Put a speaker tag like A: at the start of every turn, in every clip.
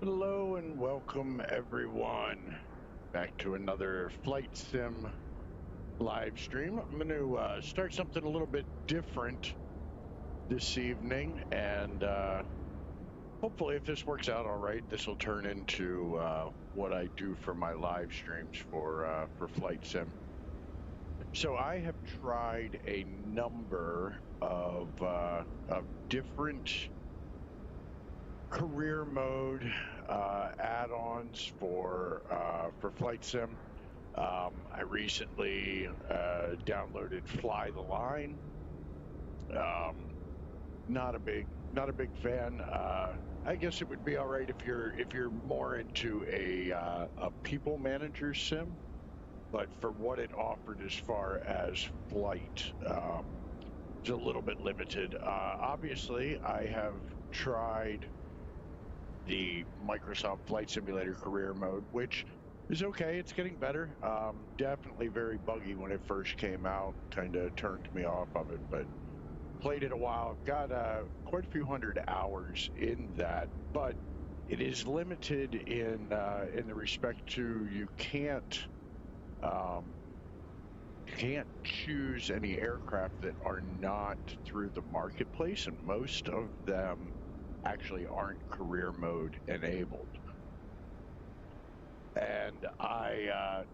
A: Hello and welcome everyone back to another flight sim live stream. I'm going to start something a little bit different this evening, and hopefully if this works out all right, this will turn into what I do for my live streams for flight sim. So I have tried a number of different career mode add-ons for flight sim. I recently downloaded Fly the Line. Not a big fan. I guess it would be all right if you're more into a people manager sim, but for what it offered as far as flight, it's a little bit limited. Obviously, I have tried the Microsoft Flight Simulator career mode, which is okay. It's getting better. Definitely very buggy when it first came out. Kind of turned me off of it, but played it a while. I've got quite a few hundred hours in that, but it is limited in the respect to you can't choose any aircraft that are not through the marketplace, and most of them actually aren't career mode enabled. And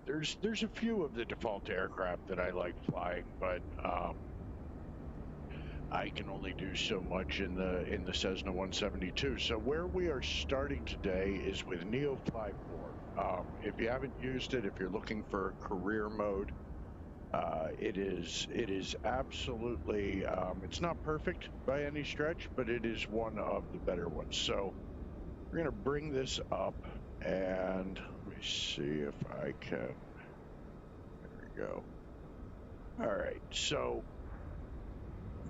A: there's a few of the default aircraft that I like flying, but I can only do so much in the Cessna 172. So where we are starting today is with NeoFly 4. If you haven't used it, if you're looking for career mode, it is absolutely, it's not perfect by any stretch, but it is one of the better ones. So we're going to bring this up, and let me see if I can, there we go. All right, so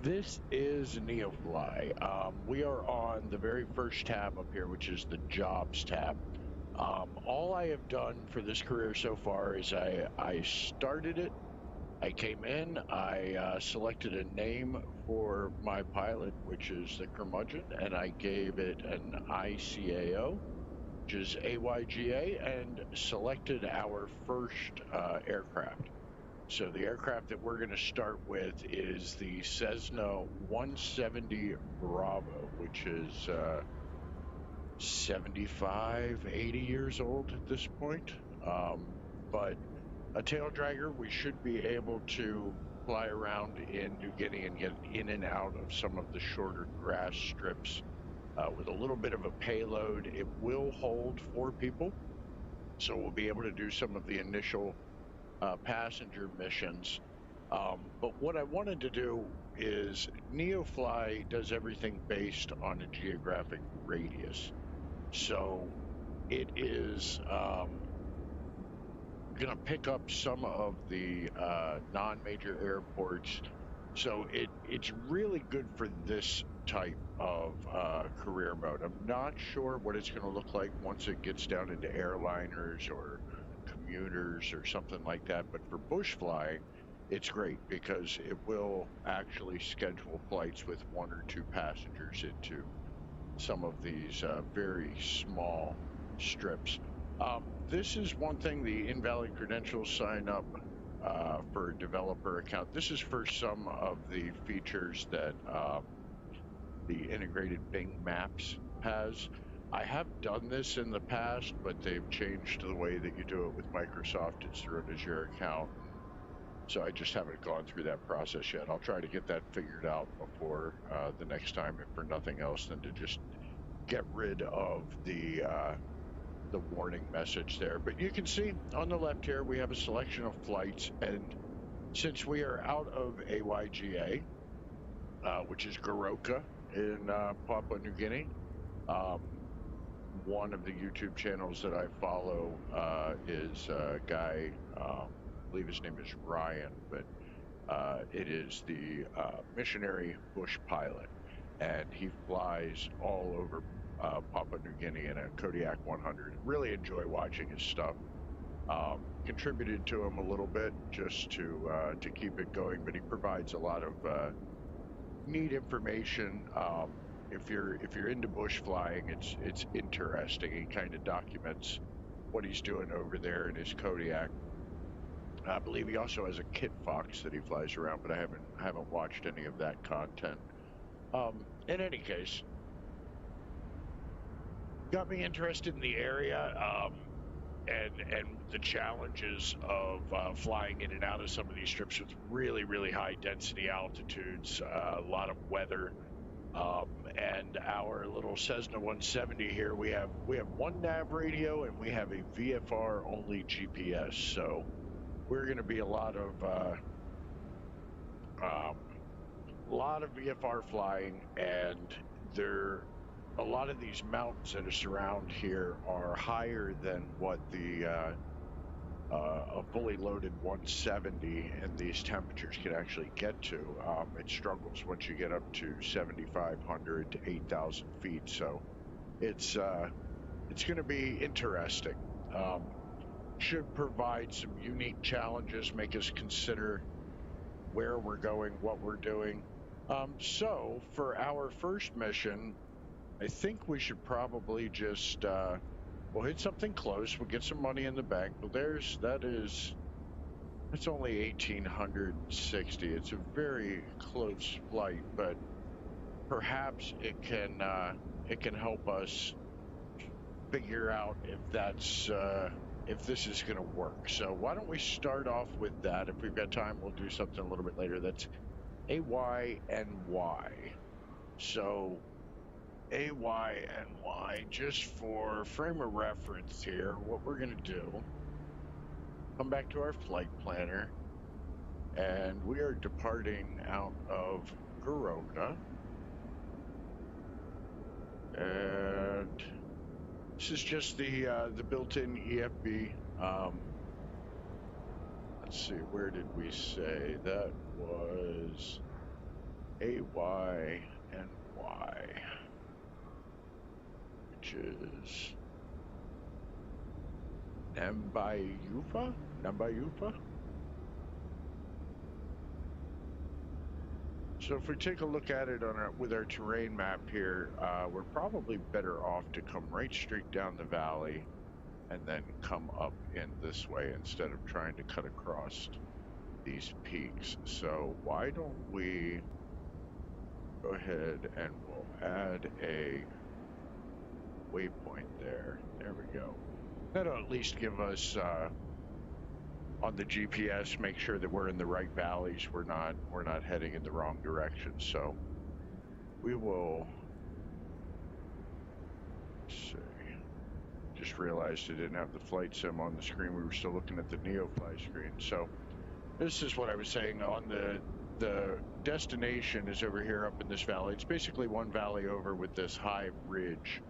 A: this is NeoFly. We are on the very first tab up here, which is the Jobs tab. All I have done for this career so far is I started it. I came in, I selected a name for my pilot, which is the curmudgeon, and I gave it an ICAO, which is AYGA, and selected our first aircraft. So the aircraft that we're going to start with is the Cessna 170 Bravo, which is 75, 80 years old at this point. But a tail dragger, we should be able to fly around in New Guinea and get in and out of some of the shorter grass strips with a little bit of a payload. It will hold 4 people, so we'll be able to do some of the initial passenger missions. But what I wanted to do is NeoFly does everything based on a geographic radius. So it is going to pick up some of the non-major airports. So it's really good for this type of career mode. I'm not sure what it's going to look like once it gets down into airliners or commuters or something like that. But for bush flying, it's great because it will actually schedule flights with 1 or 2 passengers into some of these very small strips. This is one thing, the invalid credentials sign up for a developer account. This is for some of the features that the integrated Bing Maps has. I have done this in the past, but they've changed the way that you do it with Microsoft. It's through an Azure account. So I just haven't gone through that process yet. I'll try to get that figured out before the next time, if for nothing else than to just get rid of the warning message there. But you can see on the left here, we have a selection of flights. And since we are out of AYGA, which is Goroka in Papua New Guinea, one of the YouTube channels that I follow is a guy, I believe his name is Ryan, but it is the missionary bush pilot, and he flies all over Papua New Guinea in a Kodiak 100. Really enjoy watching his stuff. Contributed to him a little bit just to keep it going, but he provides a lot of neat information. if you're into bush flying, it's interesting. He kind of documents what he's doing over there in his Kodiak. I believe he also has a kit fox that he flies around, but I haven't watched any of that content. In any case, got me interested in the area, and the challenges of flying in and out of some of these strips with really high density altitudes, a lot of weather. And our little Cessna 170 here, we have one nav radio and we have a VFR only GPS. So we're going to be a lot of VFR flying, and a lot of these mountains that are surround here are higher than what a fully loaded 170 and these temperatures can actually get to. It struggles once you get up to 7,500 to 8,000 feet. So it's going to be interesting. Should provide some unique challenges, make us consider where we're going, what we're doing. So for our first mission, I think we should probably just we'll hit something close. We'll get some money in the bank. Well, it's only 1,860. It's a very close flight, but perhaps it can help us figure out if this is going to work. So why don't we start off with that? If we've got time, we'll do something a little bit later. That's AYNY. So AYNY, just for frame of reference here, what we're going to do, come back to our flight planner, and we are departing out of Goroka, and this is just the built-in EFB. Let's see, where did we say that was AYNY, which is Nambayufa? So if we take a look at it with our terrain map here, we're probably better off to come right straight down the valley and then come up in this way instead of trying to cut across these peaks. So why don't we go ahead and we'll add a waypoint there. There we go. That'll at least give us on the GPS, make sure that we're in the right valleys. We're not heading in the wrong direction. So we will see. Just realized I didn't have the flight sim on the screen. We were still looking at the NeoFly screen. So this is what I was saying. On the destination is over here up in this valley. It's basically one valley over with this high ridge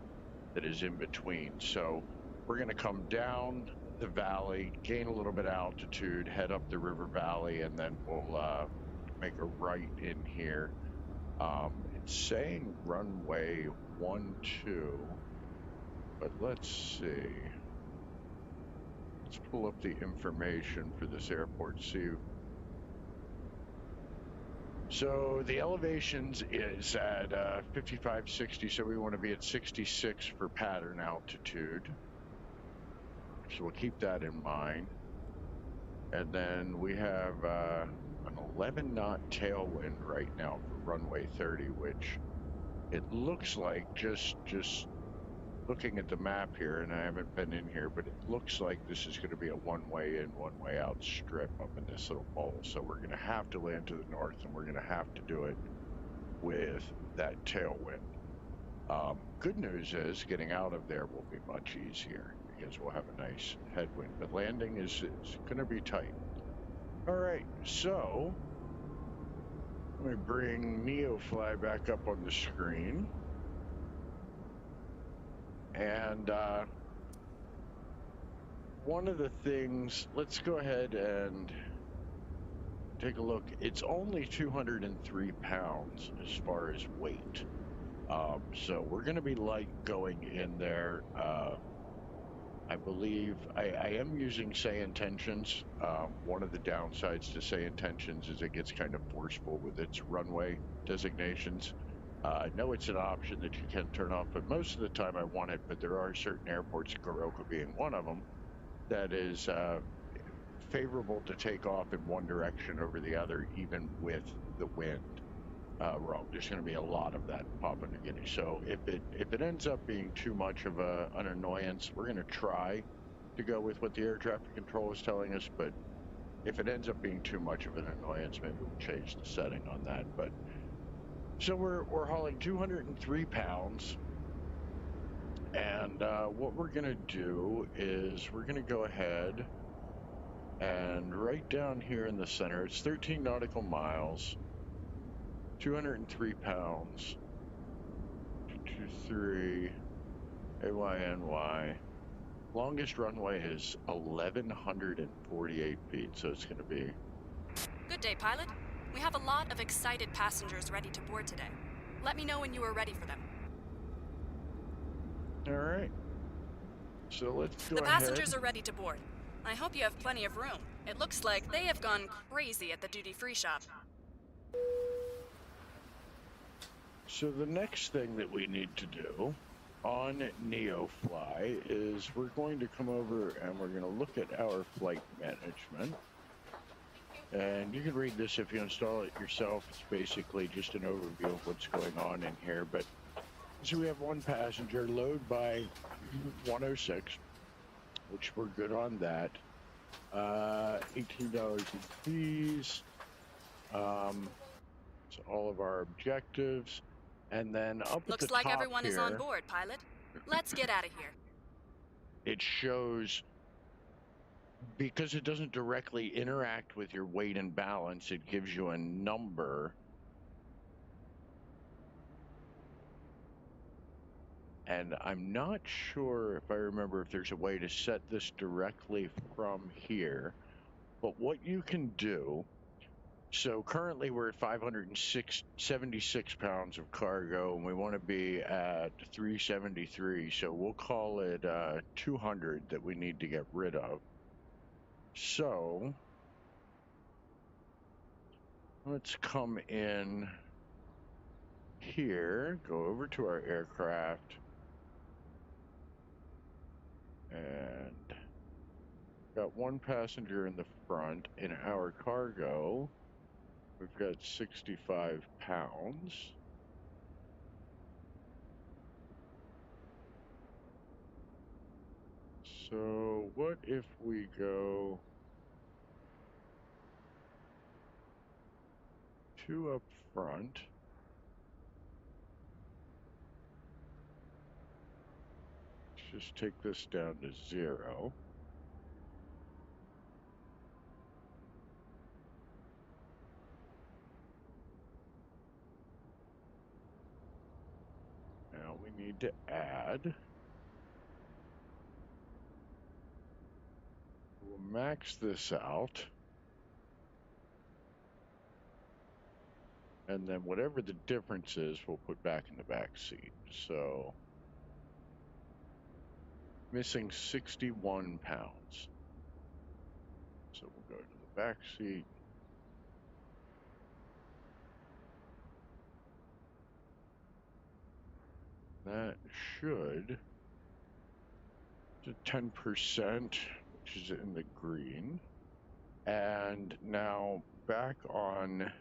A: that is in between. So we're going to come down the valley, gain a little bit of altitude, head up the river valley, and then we'll make a right in here. It's saying runway 12, but let's see. Let's pull up the information for this airport, see. So the elevations is at 5560, so we want to be at 66 for pattern altitude. So we'll keep that in mind. And then we have an 11 knot tailwind right now for runway 30, which it looks like, just looking at the map here, and I haven't been in here, but it looks like this is going to be a one-way in, one-way out strip up in this little bowl. So we're going to have to land to the north, and we're going to have to do it with that tailwind. Good news is getting out of there will be much easier because we'll have a nice headwind, but landing is going to be tight. All right, so let me bring NeoFly back up on the screen. And one of the things, let's go ahead and take a look. It's only 203 pounds as far as weight. So we're going to be light going in there. I believe I am using SayIntentions. One of the downsides to SayIntentions is it gets kind of forceful with its runway designations. I know it's an option that you can turn off, but most of the time I want it. But there are certain airports, Goroka being one of them, that is favorable to take off in one direction over the other, even with the wind. Wrong. There's going to be a lot of that in Papua New Guinea. So if it ends up being too much of an annoyance, we're going to try to go with what the air traffic control is telling us. But if it ends up being too much of an annoyance, maybe we'll change the setting on that. But so we're hauling 203 pounds, and what we're going to do is we're going to go ahead and right down here in the center, it's 13 nautical miles. 203 pounds, 223, AYNY. Longest runway is 1,148 feet, so it's going to be...
B: Good day, pilot. We have a lot of excited passengers ready to board today. Let me know when you are ready for them.
A: All right. So let's go
B: ahead. The passengers
A: ahead.
B: Are ready to board. I hope you have plenty of room. It looks like they have gone crazy at the duty-free shop.
A: So the next thing that we need to do on NeoFly is we're going to come over and we're going to look at our flight management. And you can read this if you install it yourself. It's basically just an overview of what's going on in here. But so we have one passenger, load by 106, which we're good on that. $18 in fees. So all of our objectives. And then up at the top
B: Looks like everyone is on board, pilot. Let's get out of here.
A: It shows, because it doesn't directly interact with your weight and balance, it gives you a number. And I'm not sure if I remember if there's a way to set this directly from here. But what you can do, so currently we're at 576 pounds of cargo, and we want to be at 373. So we'll call it 200 that we need to get rid of. So let's come in here, go over to our aircraft, and got one passenger in the front. In our cargo, we've got 65 pounds. So what if we go 2 up front? Let's just take this down to 0. Now we need to add. We'll max this out. And then whatever the difference is, we'll put back in the back seat. So, missing 61 pounds. So we'll go to the back seat. That should, to 10%, which is in the green. And now back on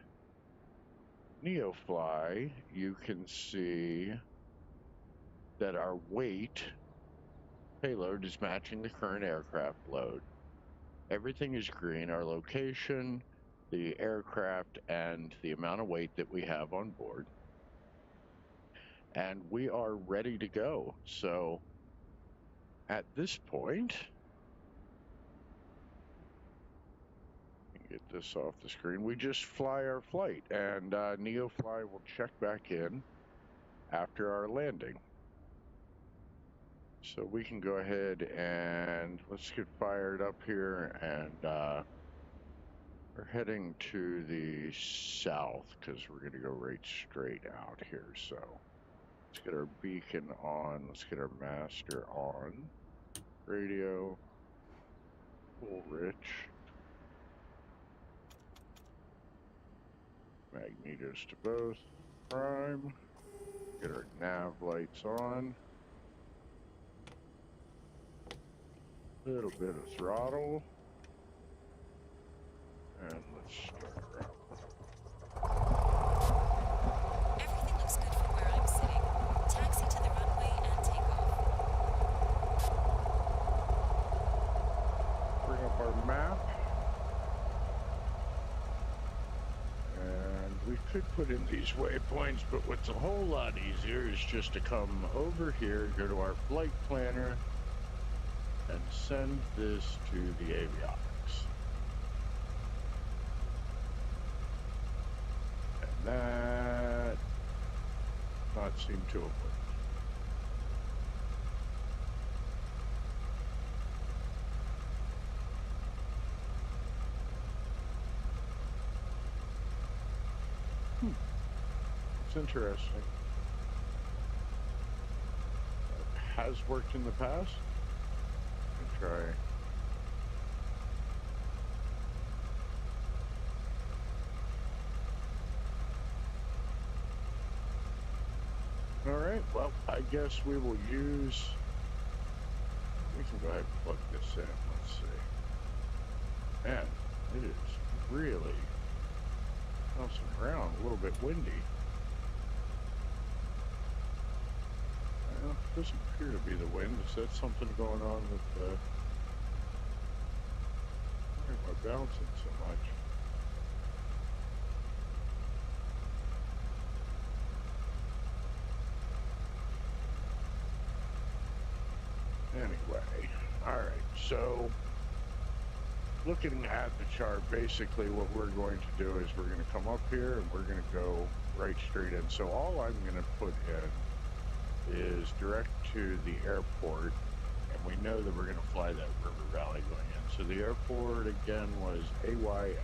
A: NeoFly, you can see that our weight payload is matching the current aircraft load. Everything is green, our location, the aircraft, and the amount of weight that we have on board. And we are ready to go. So at this point, get this off the screen. We just fly our flight, and NeoFly will check back in after our landing. So we can go ahead and let's get fired up here, and we're heading to the south because we're going to go right straight out here. So let's get our beacon on. Let's get our master on. Radio. Full rich. Magnetos to both. Prime. Get our nav lights on. Little bit of throttle. And let's start her up.
B: Everything looks good from where I'm sitting. Taxi to the runway and take off.
A: Bring up our map. And we could put in these waypoints, but what's a whole lot easier is just to come over here, go to our flight planner, and send this to the avionics. And that not seem to have worked. It's interesting. It has worked in the past. Try. All right, well, I guess we will use, we can go ahead and plug this in. Let's see. Man, it is really bouncing around, a little bit windy. Well, it doesn't appear to be the wind. Is that something going on with the... Why am I bouncing so much? Anyway, alright, so looking at the chart, basically what we're going to do is we're going to come up here and we're going to go right straight in. So all I'm going to put in is direct to the airport, and we know that we're going to fly that river valley going in. So the airport again was AYGA.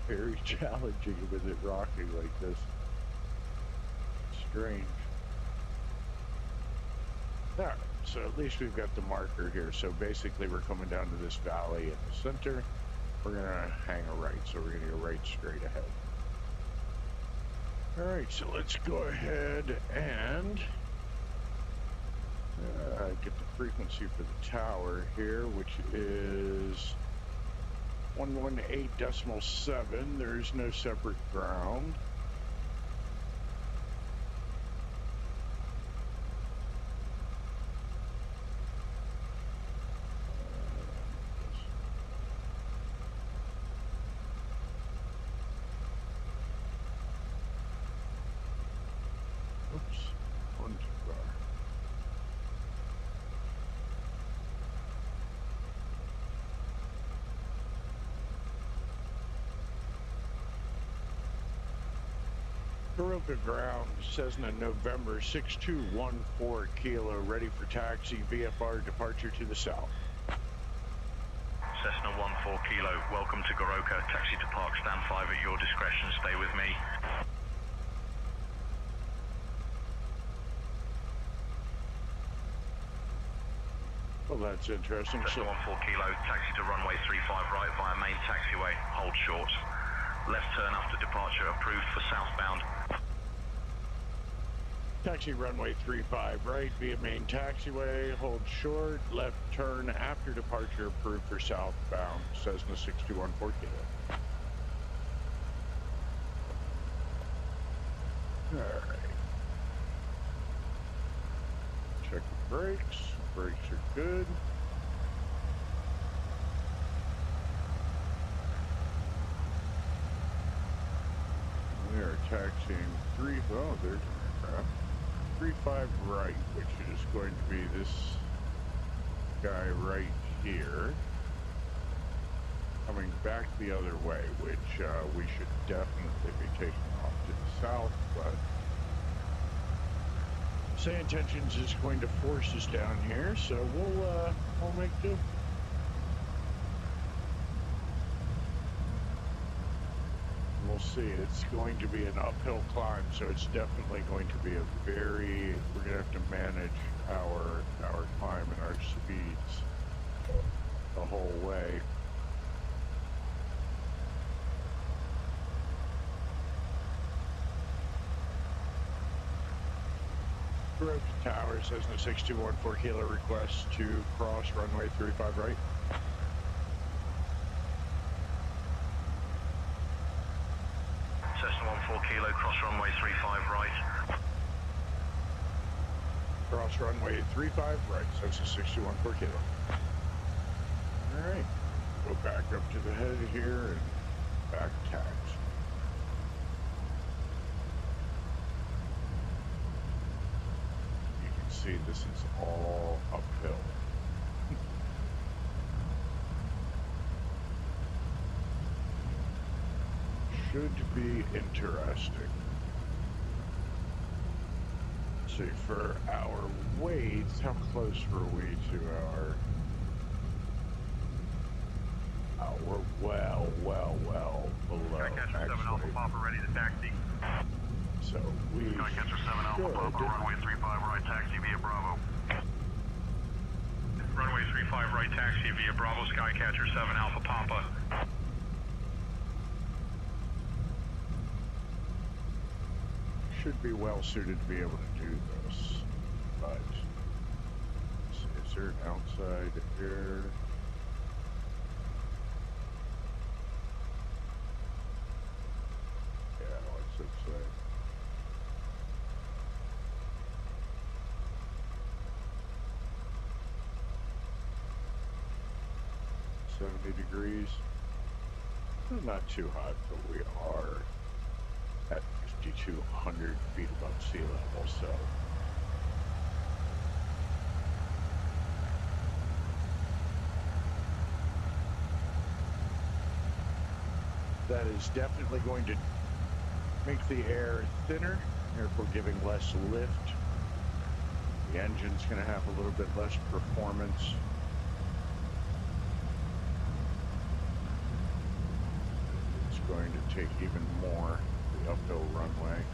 A: Very challenging with it rocking like this. Strange. Alright, so at least we've got the marker here. So basically we're coming down to this valley in the center. We're going to hang a right, so we're going to go right straight ahead. Alright, so let's go ahead and get the frequency for the tower here, which is 118.7. There's no separate ground. Oops, one too far. Goroka ground, Cessna November 6214 Kilo, ready for taxi, VFR departure to the south.
C: Cessna 14 Kilo, welcome to Goroka, taxi to park, stand 5 at your discretion, stay with me.
A: Well, that's interesting.
C: Cessna 14 Kilo, taxi to runway 35 right via main taxiway, hold short. Left turn after departure approved for southbound.
A: Taxi runway 35 right via main taxiway, hold short, left turn after departure approved for southbound, Cessna 6214 Kilo. Alright. Check the brakes. Brakes are good. We are taxiing there's an aircraft. 35 right, which is going to be this guy right here. Coming back the other way, which we should definitely be taking off to the south, but SayIntentions is going to force us down here, so we'll make do. We'll see see, it's going to be an uphill climb, so it's definitely going to be we're going to have to manage our climb and our speeds the whole way. Goroka Tower, Cessna 6214 Kilo request to cross runway 35 right.
C: Cessna 14 Kilo, cross runway 35 right.
A: Cross runway 35 right, Cessna 6214 Kilo. Alright, go back up to the head here and back tax. You can see this is all uphill. Should be interesting. Let's see, for our weights, how close were we to our... we're well below
C: Skycatcher 7 Alpha Papa ready to taxi.
A: So we
C: Skycatcher 7 Alpha Papa, runway 35 right, taxi via Bravo. Runway 35 right, taxi via Bravo, Skycatcher 7 Alpha Papa.
A: should be well suited to be able to do this, but is there an outside air? Yeah, what's it say? $70 degrees. Not too hot, but we are at 5,200 feet above sea level, so that is definitely going to make the air thinner, therefore giving less lift. The engine's going to have a little bit less performance. Going to take even more the uphill runway.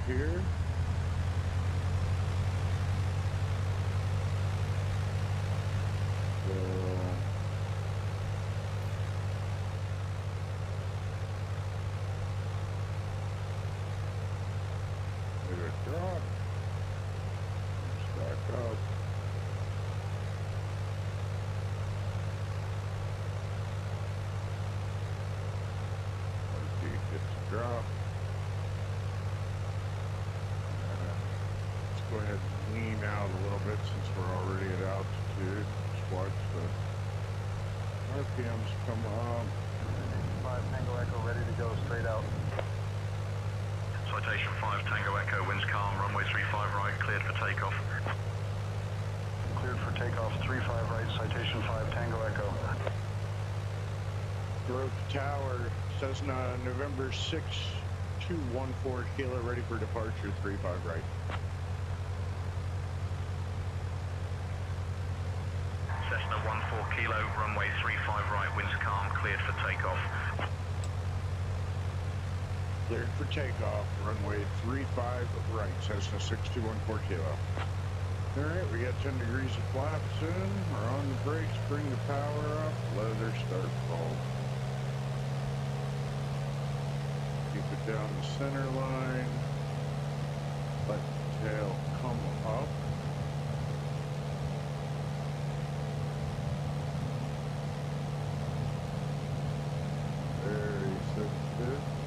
A: Here. Let it drop. Stack up. Let's get to drop. Go ahead and lean out a little bit since we're already at altitude. Just watch the RPMs come up.
D: 5 Tango Echo ready to go straight out.
C: Citation 5 Tango Echo, winds calm, runway 35 right, cleared for takeoff.
D: Cleared for takeoff, 35 right, citation 5 Tango Echo.
A: Goroka Tower, Cessna, November 6214 Kilo, ready for departure, 35 right.
C: Cessna 14 Kilo, runway 35 right, winds calm, cleared for takeoff.
A: Cleared for takeoff, runway 35 right, Cessna 6214 Kilo. Alright, we got 10 degrees of flap soon. We're on the brakes, bring the power up, leather start fall. Keep it down the center line. Let the tail come up. Very sensitive.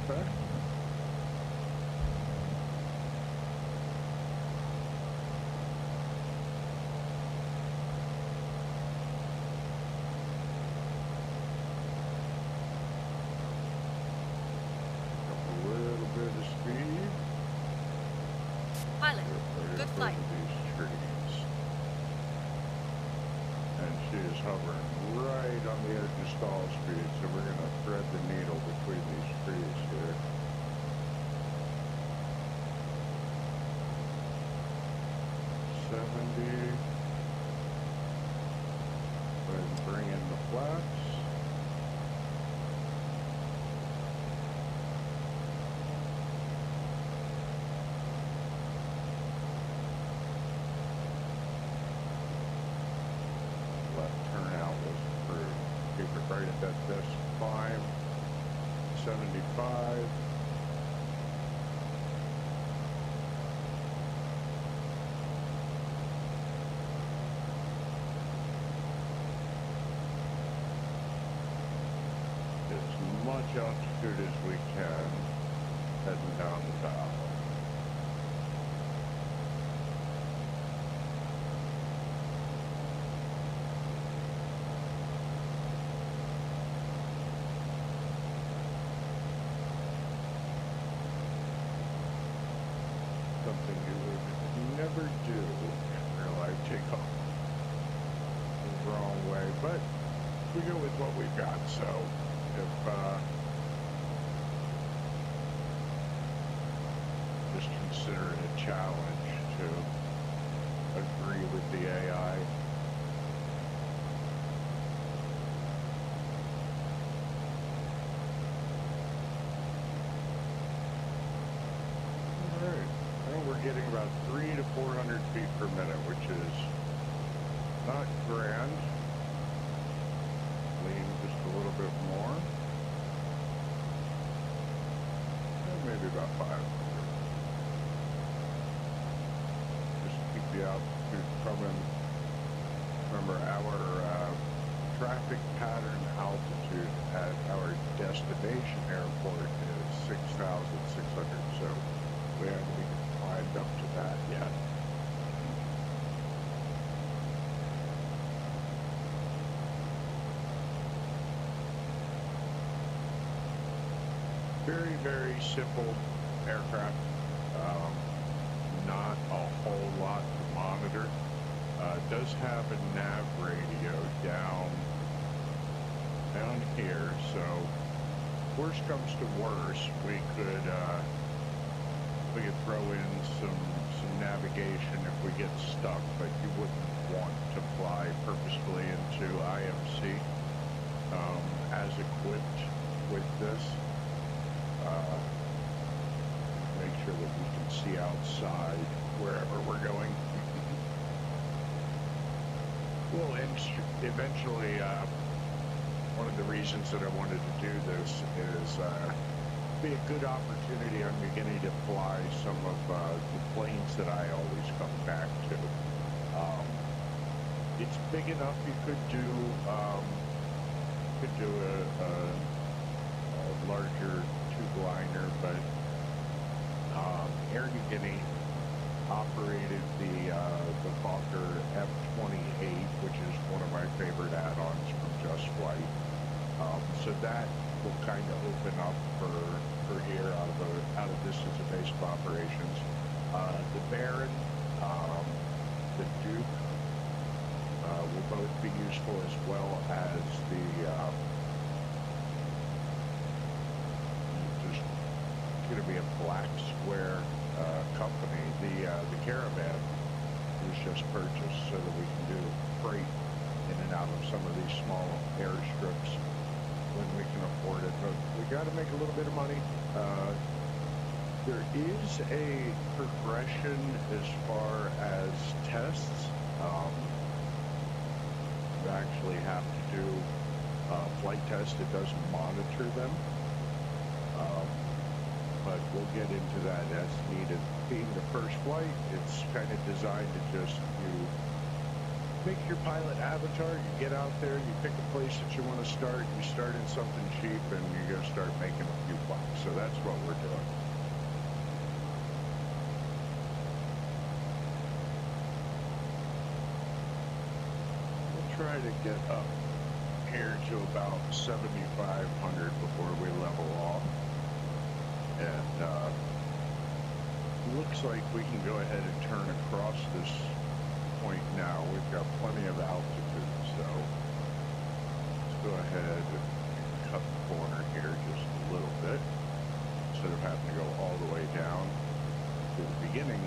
A: effect. A little bit of speed.
B: Pilot, good flight.
A: These trees. And she is hovering right on the edge of stall speed, so we're going to thread the needle between these trees here. Go ahead and bring in the flaps. Right at this climb, 75. As much altitude as we can, heading down the top. Something you would never do in real life, take off the wrong way, but we go with what we've got. So if just consider it a challenge to agree with the AI. All right. We're getting about 300 to 400 feet per minute, which is not grand. Lean just a little bit more. And maybe about 500. Just keep the altitude coming. Remember, our traffic pattern altitude at our destination airport is 6,600. So we haven't even climbed up to that yet. Very, very simple aircraft. Not a whole lot to monitor. Does have a nav radio down here, so worst comes to worst, we could throw in some navigation if we get stuck, but you wouldn't want to fly purposefully into IMC as equipped with this. Make sure that we can see outside wherever we're going. Well, eventually, one of the reasons that I wanted to do this is be a good opportunity on New Guinea to fly some of the planes that I always come back to. It's big enough you could do a larger tube liner, but Air New Guinea operated the Fokker F-28, which is one of my favorite add-ons from Just Flight. So that will kind of open up for here out of distance of base of operations. The Baron, the Duke, will both be useful, as well as the just going to be a black square company. The Caravan was just purchased so that we can do freight in and out of some of these small airstrips when we can afford it. But we got to make a little bit of money. There is a progression as far as tests. You actually have to do a flight test. It does monitor them. But we'll get into that as needed. Being the first flight, it's kind of designed to just do Make your pilot avatar, you get out there, you pick a place that you want to start, you start in something cheap, and you're going to start making a few bucks. So that's what we're doing. We'll try to get up here to about 7,500 before we level off. And looks like we can go ahead and turn across this point now. We've got plenty of altitude, so let's go ahead and cut the corner here just a little bit instead of having to go all the way down to the beginning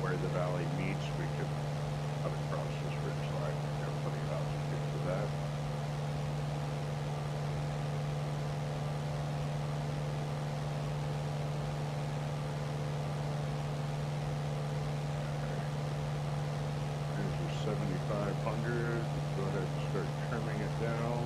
A: where the valley meets. We could cut across this ridge line. We've got plenty of altitude for that. There's your 7,500. Go ahead and start trimming it down.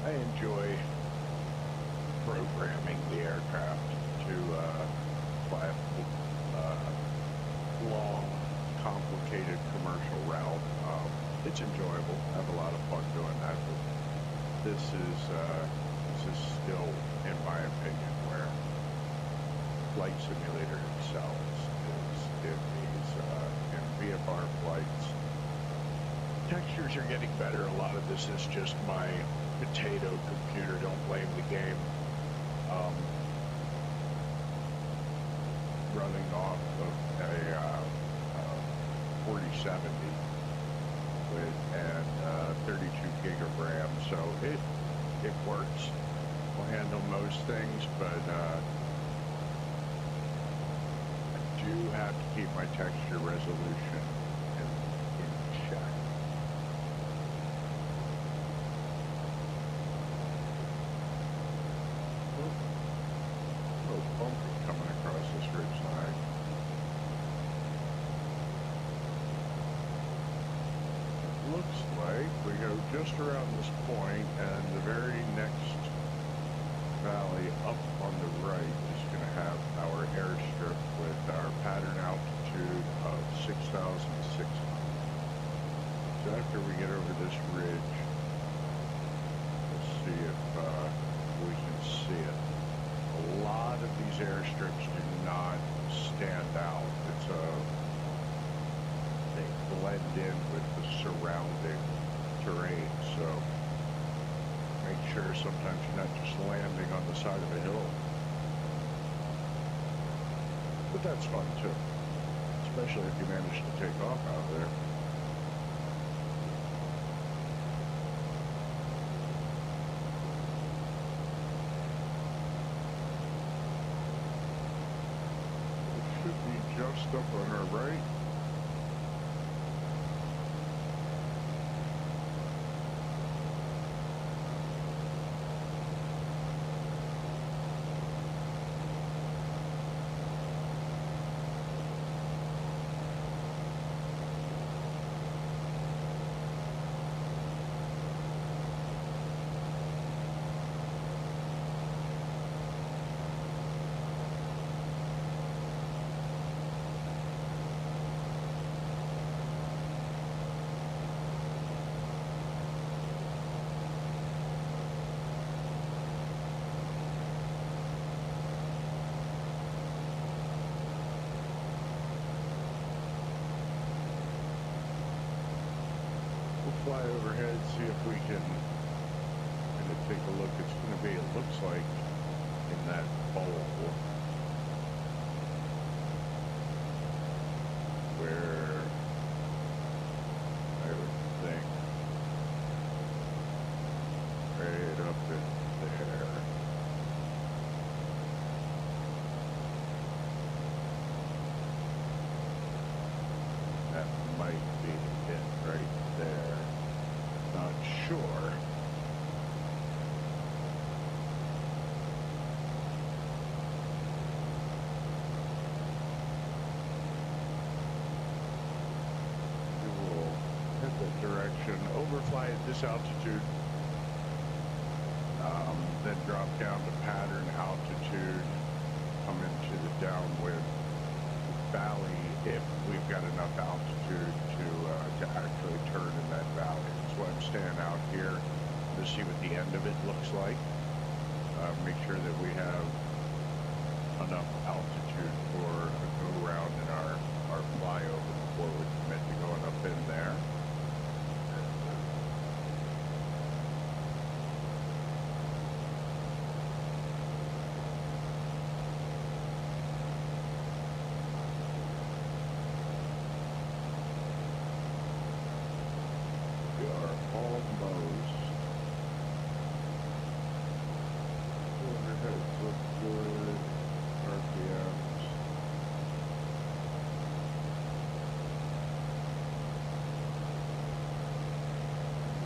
A: I enjoy programming the aircraft to fly a long, complicated commercial route. It's enjoyable. I have a lot of fun doing that. But this is still, in my opinion, where Flight Simulator excels is in these in VFR flights. Textures are getting better. A lot of this is just my potato computer. Don't blame the game. Running off of a 4070 with and 32 gig of RAM, so it works. Will handle most things, but I do have to keep my texture resolution in check. Bumpy coming across this ridge line. It looks like we go just around this point, and the very next valley up on the right is going to have our airstrip with our pattern altitude of 6,600. So after we get over this ridge, let's see if we can see it. A lot of these airstrips do not stand out. They blend in with the surrounding terrain, so make sure sometimes you're not just landing on the side of a hill. But that's fun too, especially if you manage to take off out of there. Just up on our right. Fly overhead, see if we can kind of take a look. It's going to be, it looks like, in that bowl where I would think right up in there. That might be it right there. Not sure. direction, overfly at this altitude, then drop down to pattern altitude, come into the downwind valley if we've got enough altitude to actually turn in that valley. So I'm staying out here to see what the end of it looks like. Make sure that we have enough altitude for a go around in our flyover before we commit to going up in there. We are almost. Overheads look good. RPMs.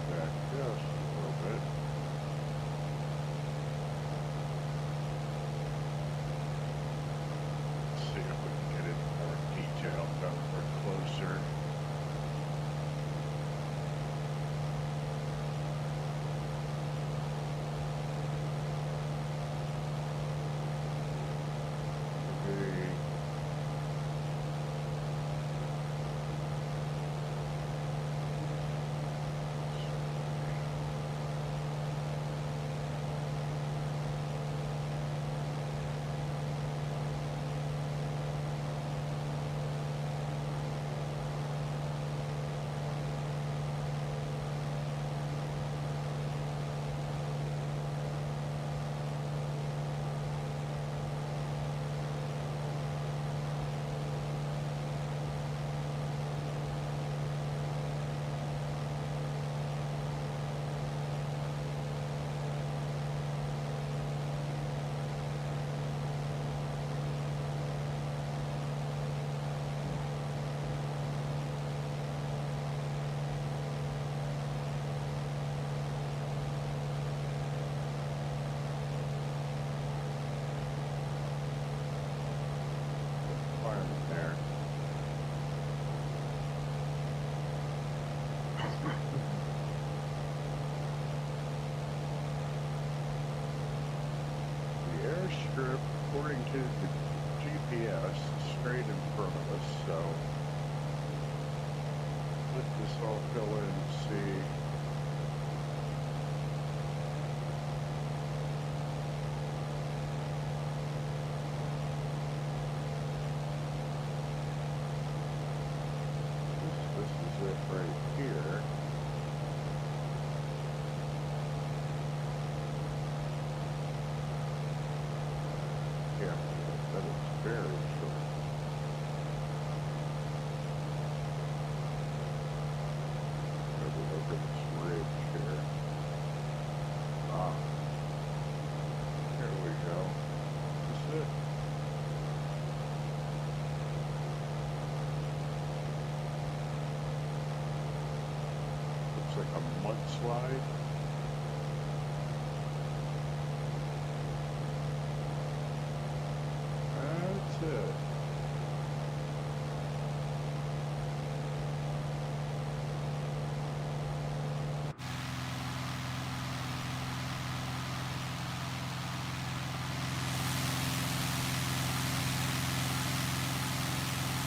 A: Back just a little bit. Let's see if we can get it more detailed now that we're closer. There. The airstrip, according to the GPS, is straight in front of us, so let this all fill in and see. This is it right here. Yeah, that is very short. Maybe look at this ridge here. Ah, here we go. This is it. Looks like a mudslide. That's it.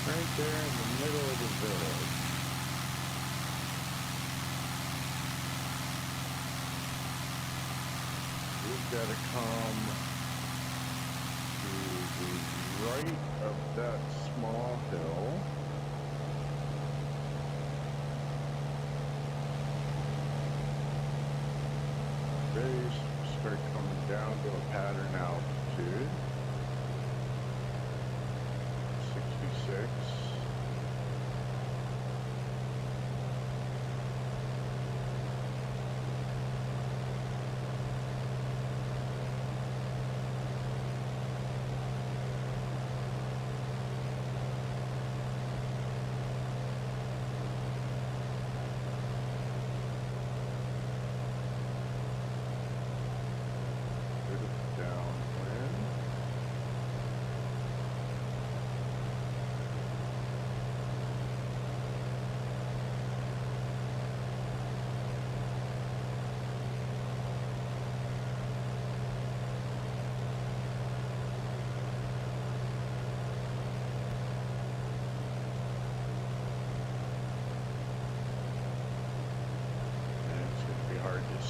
A: Right there in the middle of the village. We've got to come to the right of that small hill. Okay, start coming down to a pattern altitude. 66.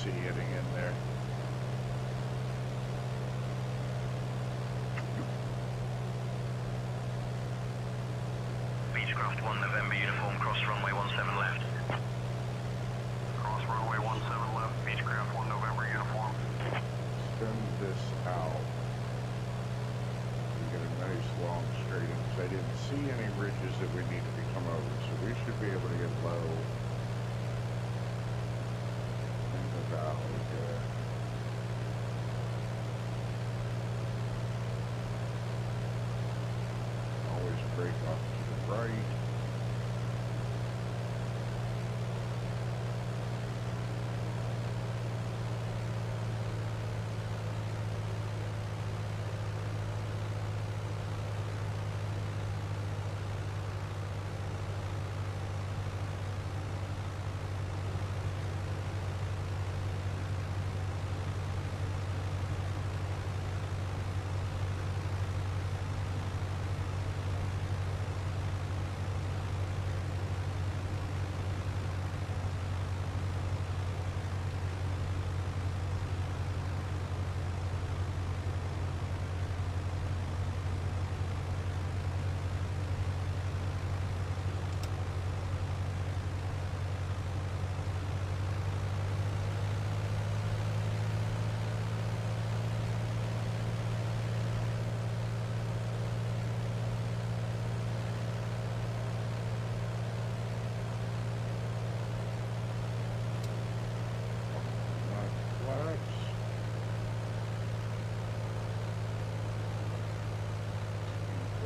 A: see getting in there.
C: Beechcraft 1 November uniform, cross runway 17 left.
D: Cross runway 17 left, Beechcraft 1 November uniform.
A: Send this out. We get a nice long straight in, because I didn't see any ridges that we needed to come over, so we should be able to get low in the valley there. Always break off to the right.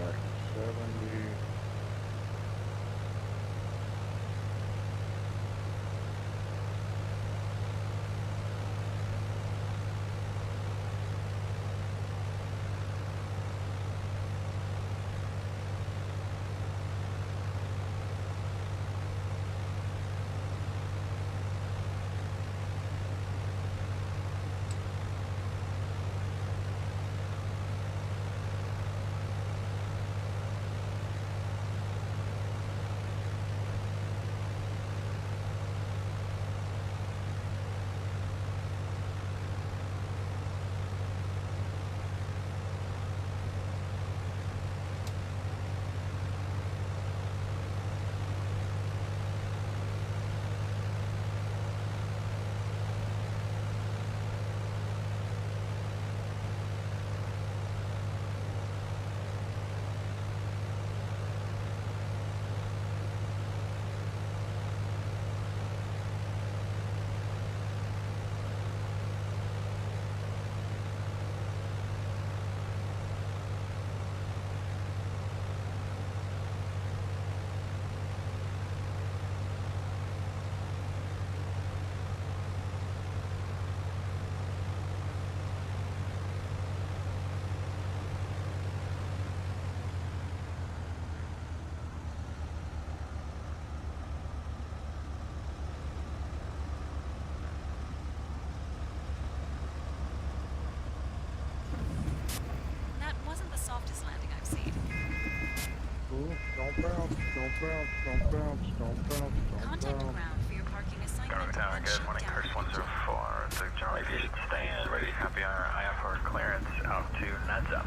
A: Back to 70.
B: That wasn't the softest landing I've seen.
A: Ooh, don't bounce, don't bounce, don't bounce, don't bounce, don't
B: Contact
A: bounce.
B: ground for your parking assignment.
C: Goroka Tower,
B: and
C: good
B: shut
C: morning,
B: down.
C: Curtis 104. The Charlie Aviation stand ready. Copy our IFR clearance out to NADSA.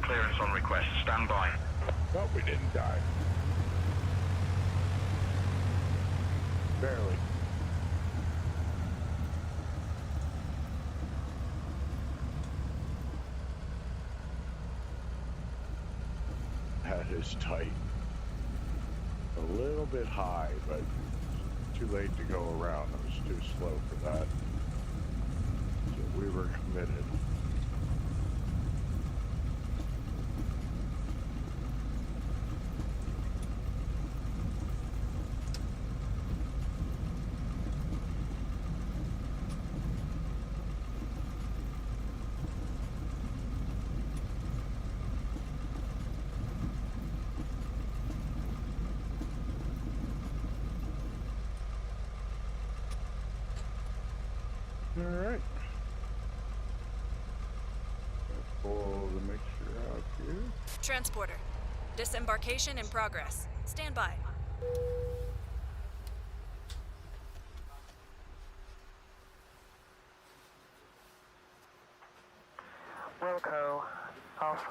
C: Clearance on request, stand by.
A: No, we didn't die. Barely. That is tight. A little bit high, but too late to go around. It was too slow for that. So we were committed. All right. Pull the mixture out here.
B: Transporter. Disembarkation in progress. Stand by.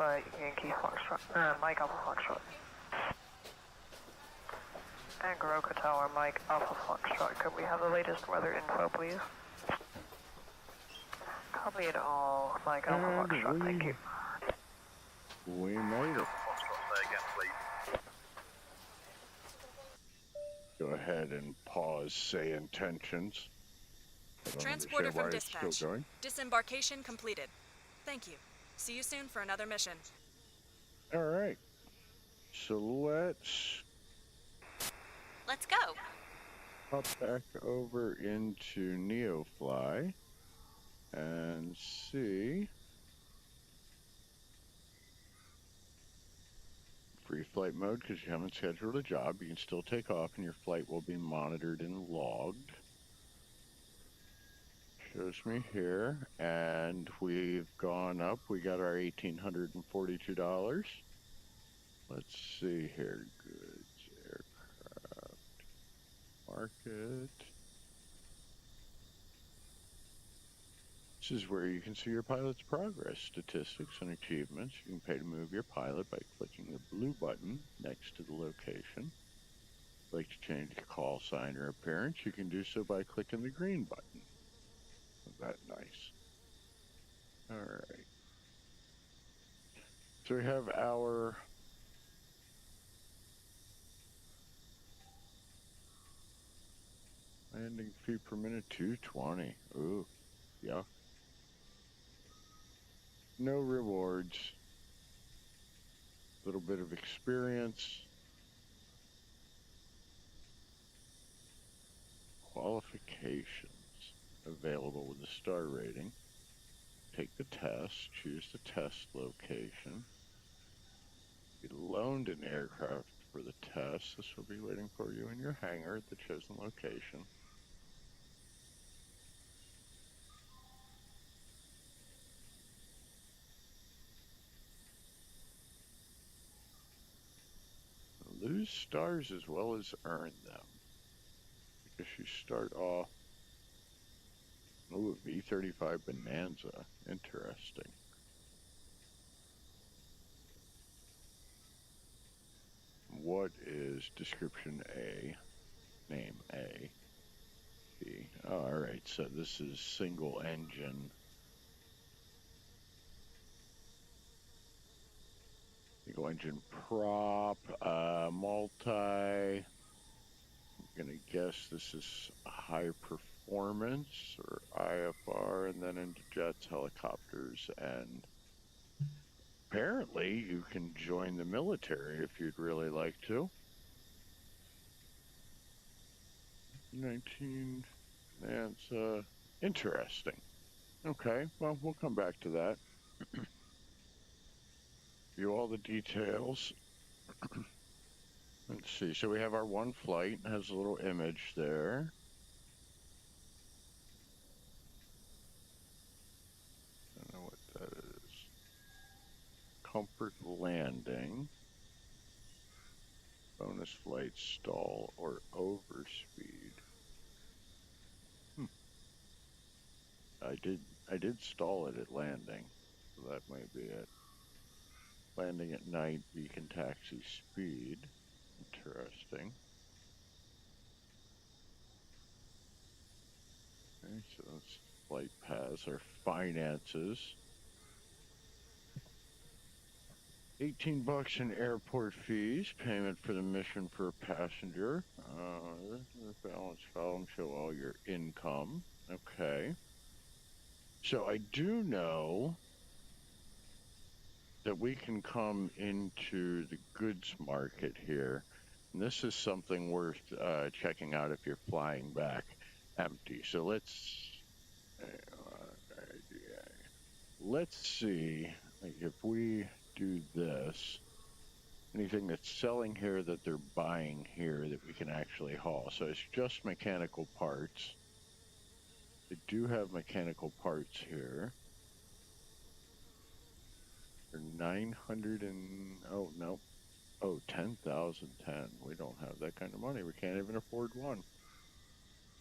E: Alpha Yankee Foxtrot, Mike Alpha Foxtrot. And Goroka Tower, Mike Alpha Foxtrot. Could we have the latest weather info, please? Copy it all, Mike Alpha Foxtrot. Thank you.
A: We made it.
C: Say again, please.
A: Go ahead and pause Say Intentions.
B: Transporter from dispatch. Disembarkation completed. Thank you. See you soon for another mission.
A: All right. So let's
B: go.
A: hop back over into NeoFly and see. Free flight mode, because you haven't scheduled a job. You can still take off and your flight will be monitored and logged. Shows me here, and we've gone up. We got our $1,842. Let's see here. Goods, aircraft, market. This is where you can see your pilot's progress, statistics, and achievements. You can pay to move your pilot by clicking the blue button next to the location. If you'd like to change the call sign or appearance, you can do so by clicking the green button. Isn't that nice? All right. So we have our landing fee per minute, $2.20. Ooh, yeah. No rewards. A little bit of experience. Qualifications available with a star rating. Take the test, choose the test location. Be loaned an aircraft for the test. This will be waiting for you in your hangar at the chosen location. Lose stars as well as earn them. Because you start off. Ooh, V-35 Bonanza. Interesting. What is description A? Name A. B. Oh, alright, so this is single engine. Single engine prop, multi. I'm gonna guess this is high performance or IFR, and then into jets, helicopters, and apparently you can join the military if you'd really like to. 19, that's interesting. Okay, well, we'll come back to that. View all the details. Let's see, so we have our one flight, it has a little image there. I don't know what that is. Comfort landing. Bonus flight stall or overspeed. I did stall it at landing, so that might be it. Landing at night, beacon taxi speed. Interesting. Okay, so that's flight paths, our finances. $18 in airport fees, payment for the mission for a passenger. The balance column show all your income. Okay. So I do know that we can come into the goods market here. And this is something worth checking out if you're flying back empty. So let's see, like, if we do this, anything that's selling here that they're buying here that we can actually haul. So it's just mechanical parts. They do have mechanical parts here. For 900 and, oh no, oh, 10,010. We don't have that kind of money. We can't even afford one.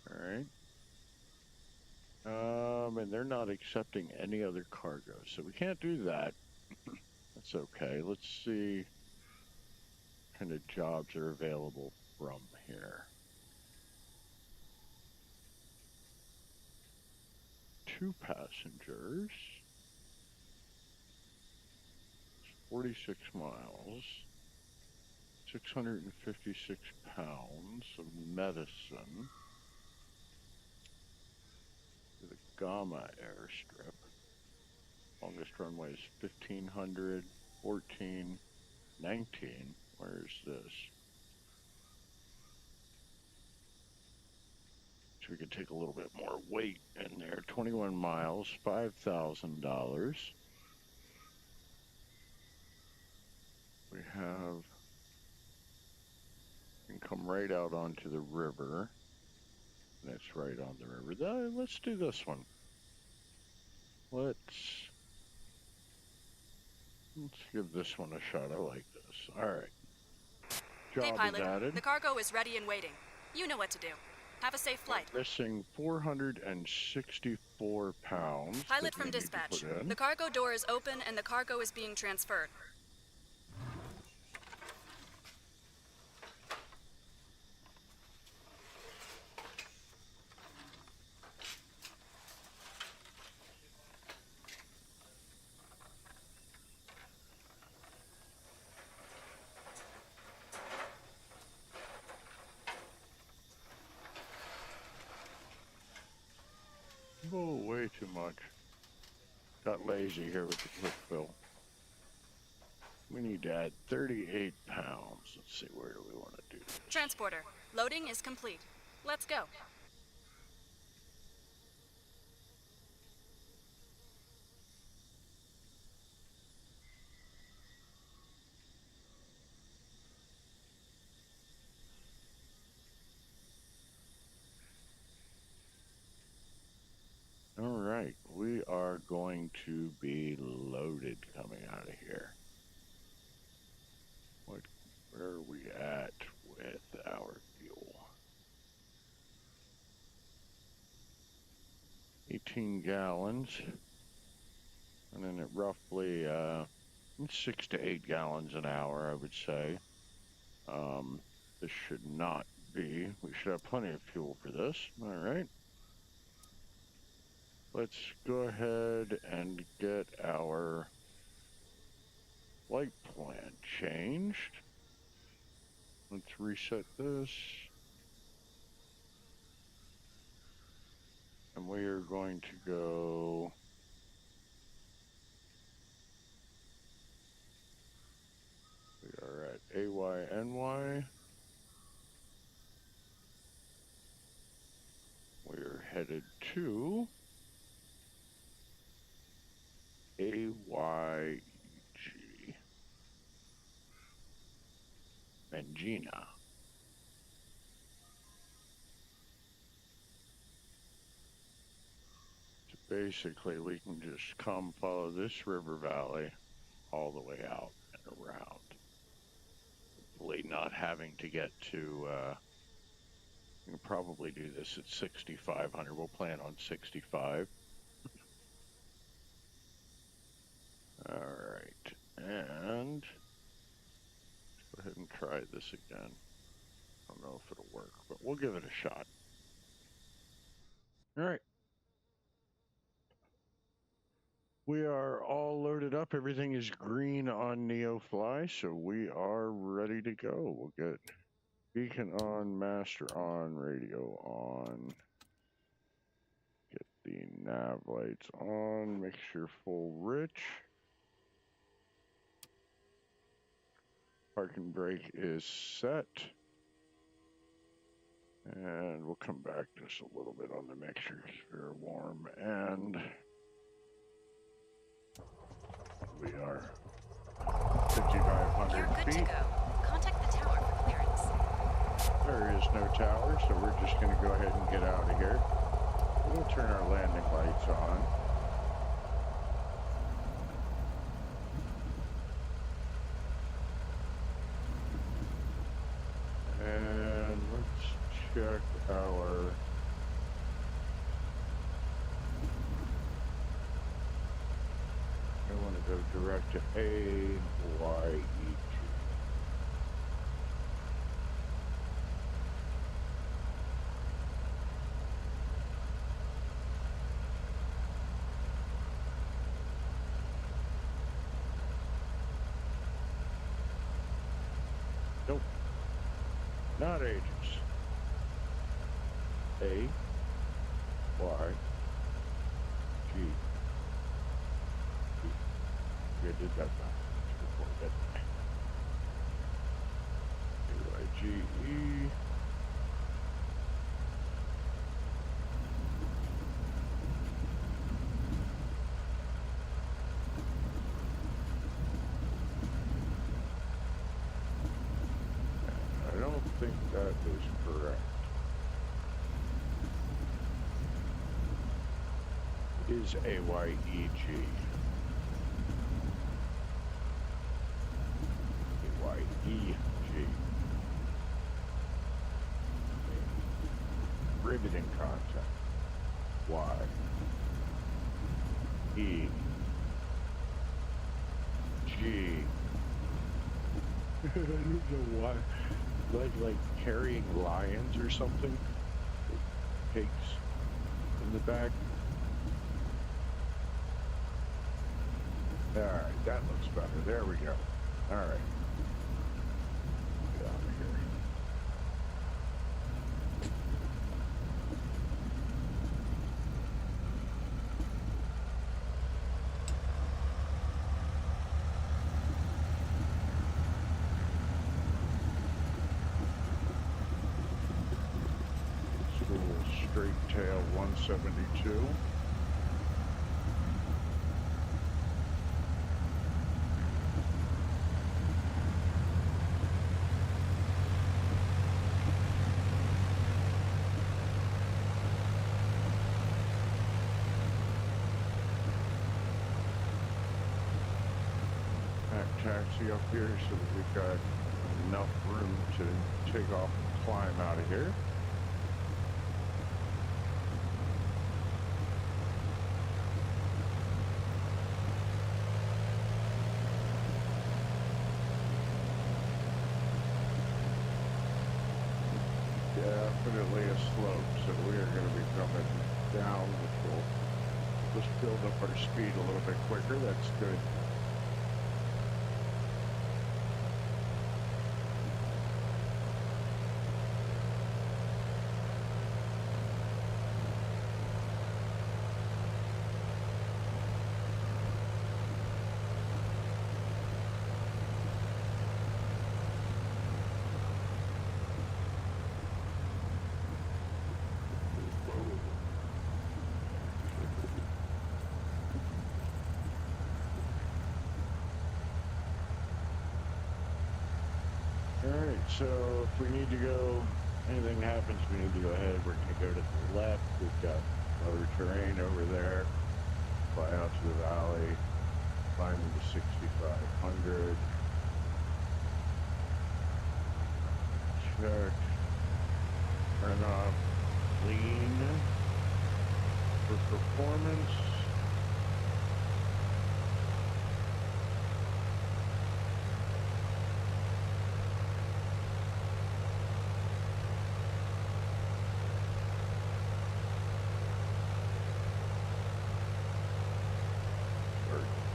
A: All right. And they're not accepting any other cargo, so we can't do that. That's okay. Let's see what kind of jobs are available from here. 2 passengers. 46 miles. 656 pounds of medicine. To the Gamma airstrip. Longest runway is 1500, 14, 19. Where's this? So we could take a little bit more weight in there. 21 miles, $5,000. We have, we can come right out onto the river. That's right on the river. Let's do this one. Let's give this one a shot. I like this. All right. Job
B: Hey, pilot.
A: is added.
B: The cargo is ready and waiting. You know what to do. Have a safe flight.
A: Missing 464 pounds.
B: Pilot from dispatch. The cargo door is open and the cargo is being transferred.
A: Oh, way too much. Got lazy here with the quick fill. We need to add 38 pounds. Let's see, where do we want to do this?
B: Transporter. Loading is complete. Let's go.
A: All right, we are going to be loaded coming out of here. Where are we at with our fuel? 18 gallons, and then at roughly 6 to 8 gallons an hour, I would say. This should not be. We should have plenty of fuel for this. All right. Let's go ahead and get our flight plan changed. Let's reset this. And we are going to go we are at AYNY. We are headed to AYG. Mangina. So basically we can just come follow this river valley all the way out and around. Hopefully not having to get to, we can probably do this at 6,500. We'll plan on 65. All right, and let's go ahead and try this again. I don't know if it'll work, but we'll give it a shot. All right. We are all loaded up. Everything is green on NeoFly, so we are ready to go. We'll get beacon on, master on, radio on. Get the nav lights on, make sure full rich. Parking brake is set. And we'll come back just a little bit on the mixture because we're warm. And we are 5,500
B: You're good
A: feet.
B: to go. Contact the tower for clearance.
A: There is no tower, so we're just going to go ahead and get out of here. We'll turn our landing lights on. And let's check our I want to go direct back to AYEG. Nope. Not ages. A Y G. I did that before, didn't I? AYGE. I don't think that is correct. It is AYEG. AYEG. Riveting contact. Y. E. G. I don't know why. Like carrying lions or something. Pigs in the back. Alright, that looks better. There we go. Alright. Get out of here. Straight tail 172. Taxi up here so that we've got enough room to take off and climb out of here. Definitely a slope, so we are going to be coming down, which will just build up our speed a little bit quicker. That's good. Alright, so if we need to go, anything happens, we need to go ahead. We're going to go to the left. We've got other terrain over there. Fly out to the valley. Climb into 6,500. Check. Turn off lean for performance.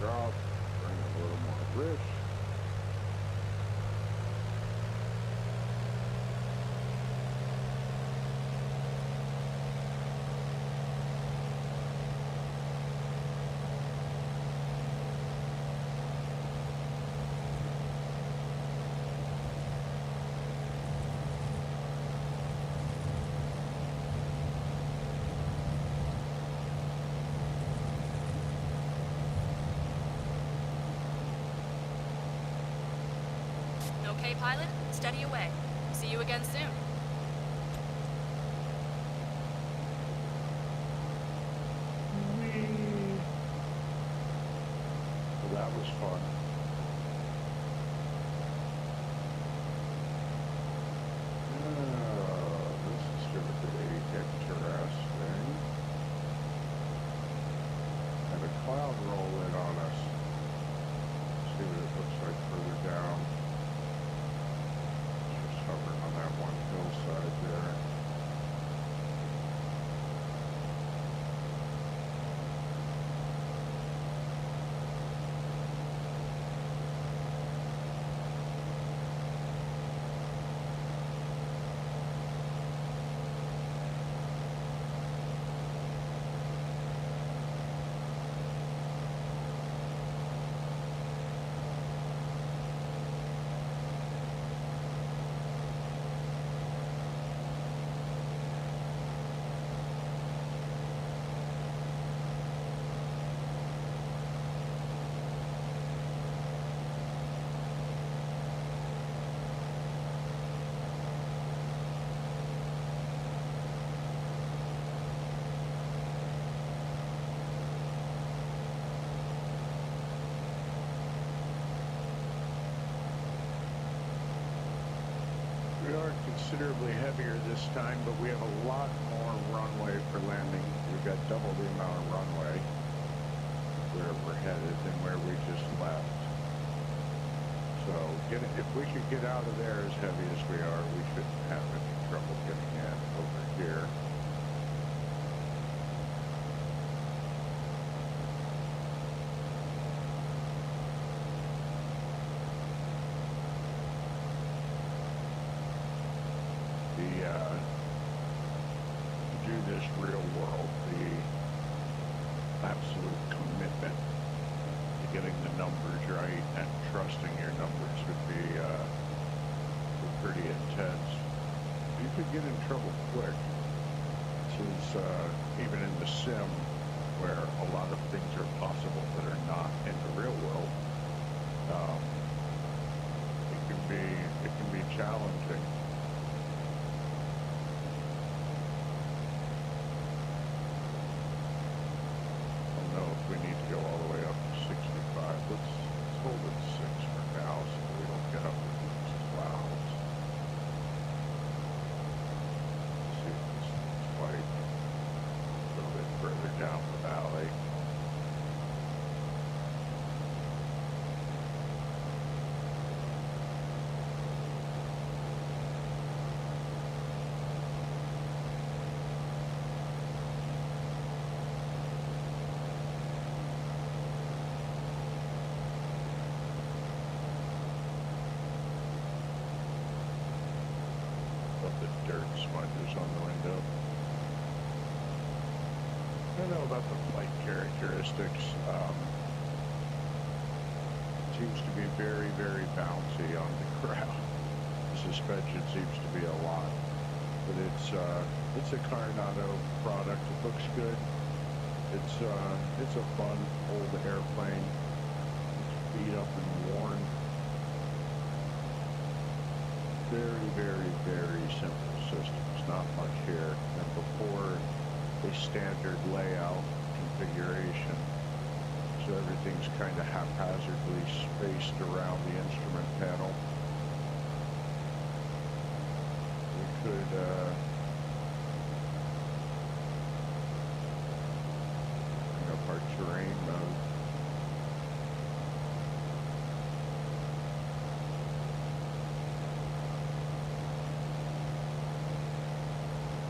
A: Drop, bring a little more risk.
B: Okay, pilot? Steady away. See you again soon.
A: Well, that was fun. This is going to be interesting. And a cloud roll in on us. considerably heavier this time, but we have a lot more runway for landing. We've got double the amount of runway where we're headed than where we just left. So if we could get out of there as heavy as we are, we shouldn't have any trouble getting in over here. To do this real world, the absolute commitment to getting the numbers right and trusting your numbers would be pretty intense. You could get in trouble quick. This is even in the sim, where a lot of things are possible that are not in the real world. It can be challenging. We need to go all the way up to 65. Let's hold it 6 for now so we don't get up with these clouds. Let's see what this looks like a little bit further down the valley. The dirt smudges on the window. I don't know about the flight characteristics. Seems to be very, very bouncy on the ground. The suspension seems to be a lot, but it's a Carenado product. It looks good. It's a fun old airplane. It's beat up and worn. Very, very, very simple systems, not much here. And before a standard layout configuration, so everything's kind of haphazardly spaced around the instrument panel. We could bring up our terrain mode.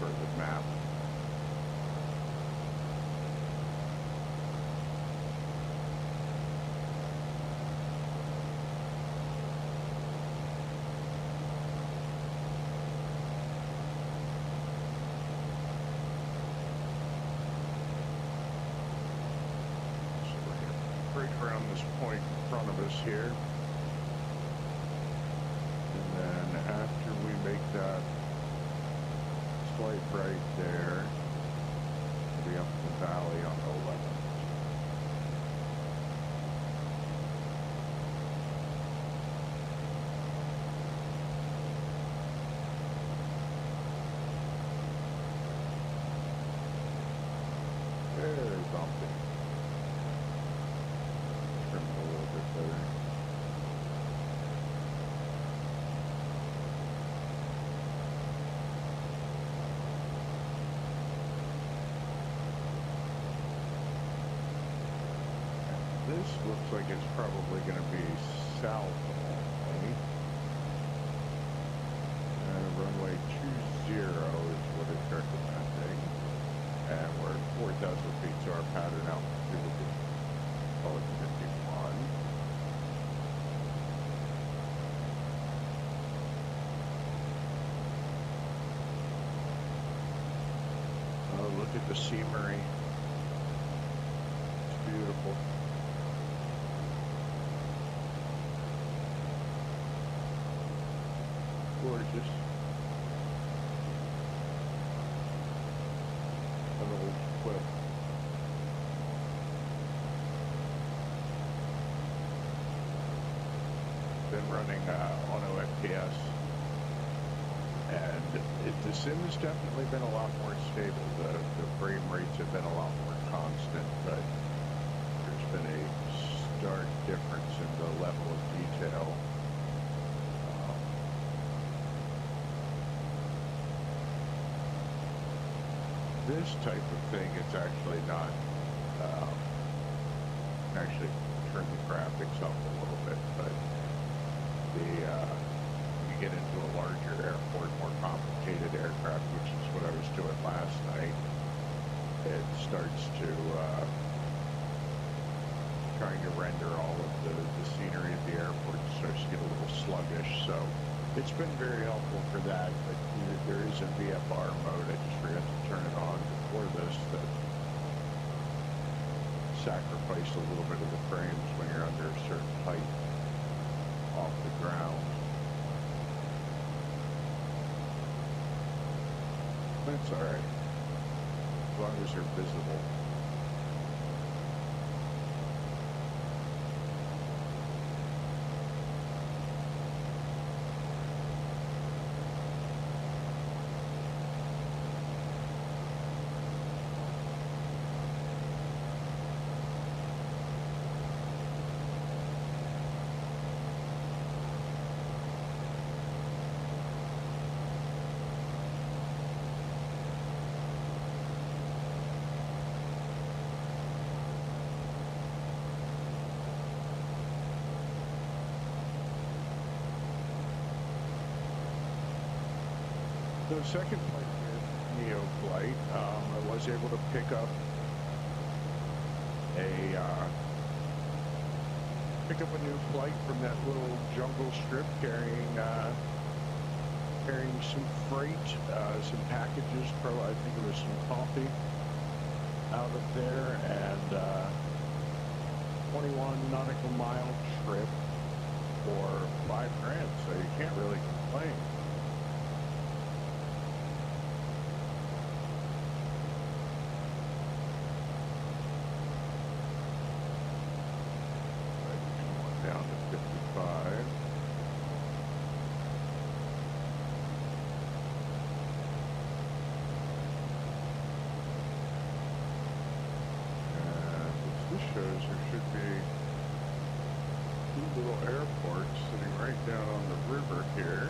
A: The map. So we're going to break around this point in front of us here. And then after we make that slight right there, we'll be up in the valley on the 11th. Very bumpy. Trim it a little bit better. This looks like it's probably going to be south only. Runway 20 is what it's recommending. And we're at 4,000 feet, so our pattern altitude will be, call it 51. Oh, look at the scenery. It's beautiful. Gorgeous. An old clip. Been running auto FPS, and the sim has definitely been a lot more stable. The frame rates have been a lot more constant, but there's been a stark difference in the level of detail. this type of thing, it's actually not, actually turn the graphics up a little bit, but when you get into a larger airport, more complicated aircraft, which is what I was doing last night, it starts to, trying to render all of the scenery at the airport starts to get a little sluggish, so it's been very helpful for that, but there is a VFR mode. I just forgot to turn it on before this that sacrificed a little bit of the frames when you're under a certain height off the ground. That's alright, as long as they're visible. The second flight with NeoFly, I was able to pick up a new flight from that little jungle strip carrying some freight, some packages, I think it was some coffee out of there, and 21 nautical mile trip for $5 grand, so you can't really complain. Down to 55. And this shows there should be two little airports sitting right down on the river here.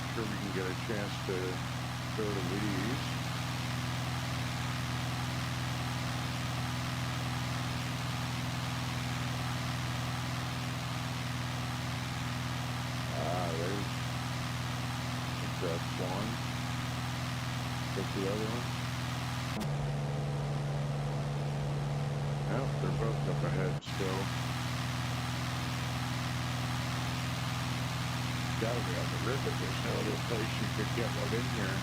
A: I'm sure we can get a chance to go to these. That's one. What's the other one? Nope, they're both up ahead still. Gotta be on the river. There's no other place you could get one in here.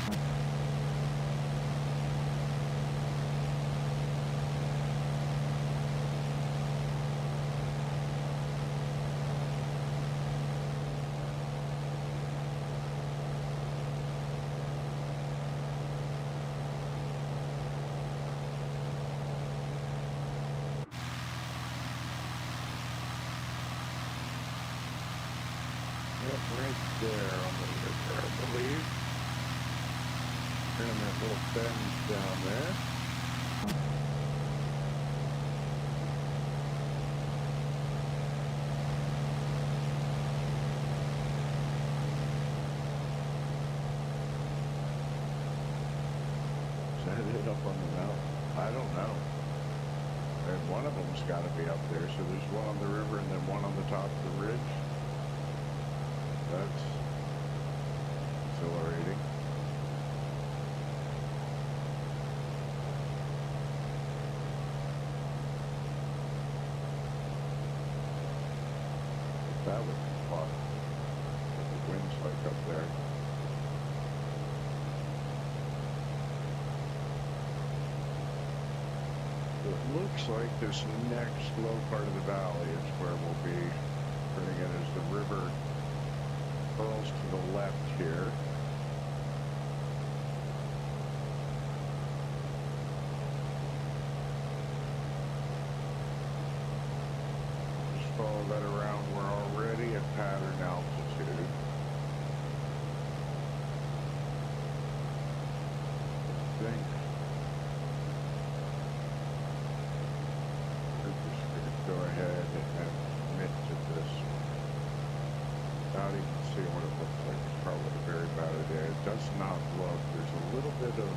A: Right there on the river, I believe. And that little bend down there. Is that it up on the mountain? I don't know. And one of them's got to be up there. So there's one on the river and then one on the top of the ridge. That's exhilarating. That would be fun. What the wind's like up there. It looks like this next low part of the valley is where we'll be turning in as the river curls to the left here. Just follow that around. We're already at pattern altitude. I think we're just going to go ahead and commit to this. Now you can see what it looks like. probably a very bad idea. It does not look, there's a little bit of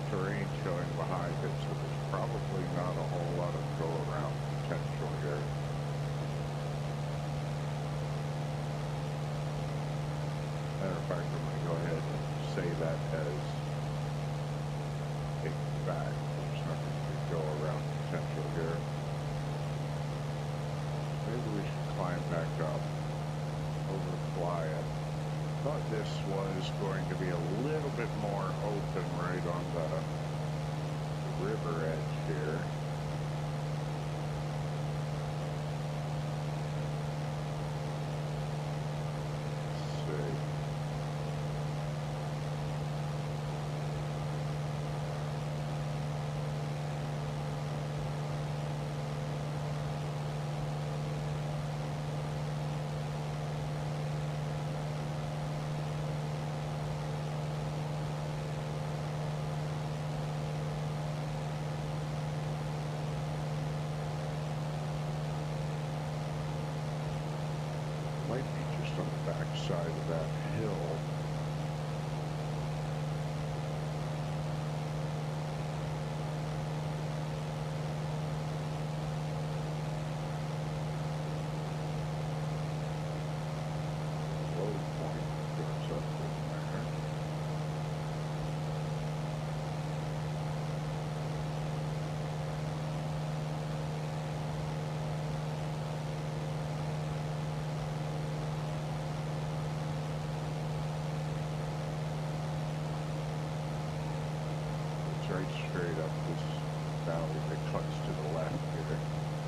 A: terrain showing behind it, so there's probably not a whole lot of go around potential here. Matter of fact, I'm going to go ahead and say that as a fact. There's not going to be go around potential here. Maybe we should climb back up, overfly it. Thought this was going to be a little bit more open right on the river edge here. Let's see. Might be just on the back side of that hill. Low point goes up in there. Right straight up this valley that cuts to the left here,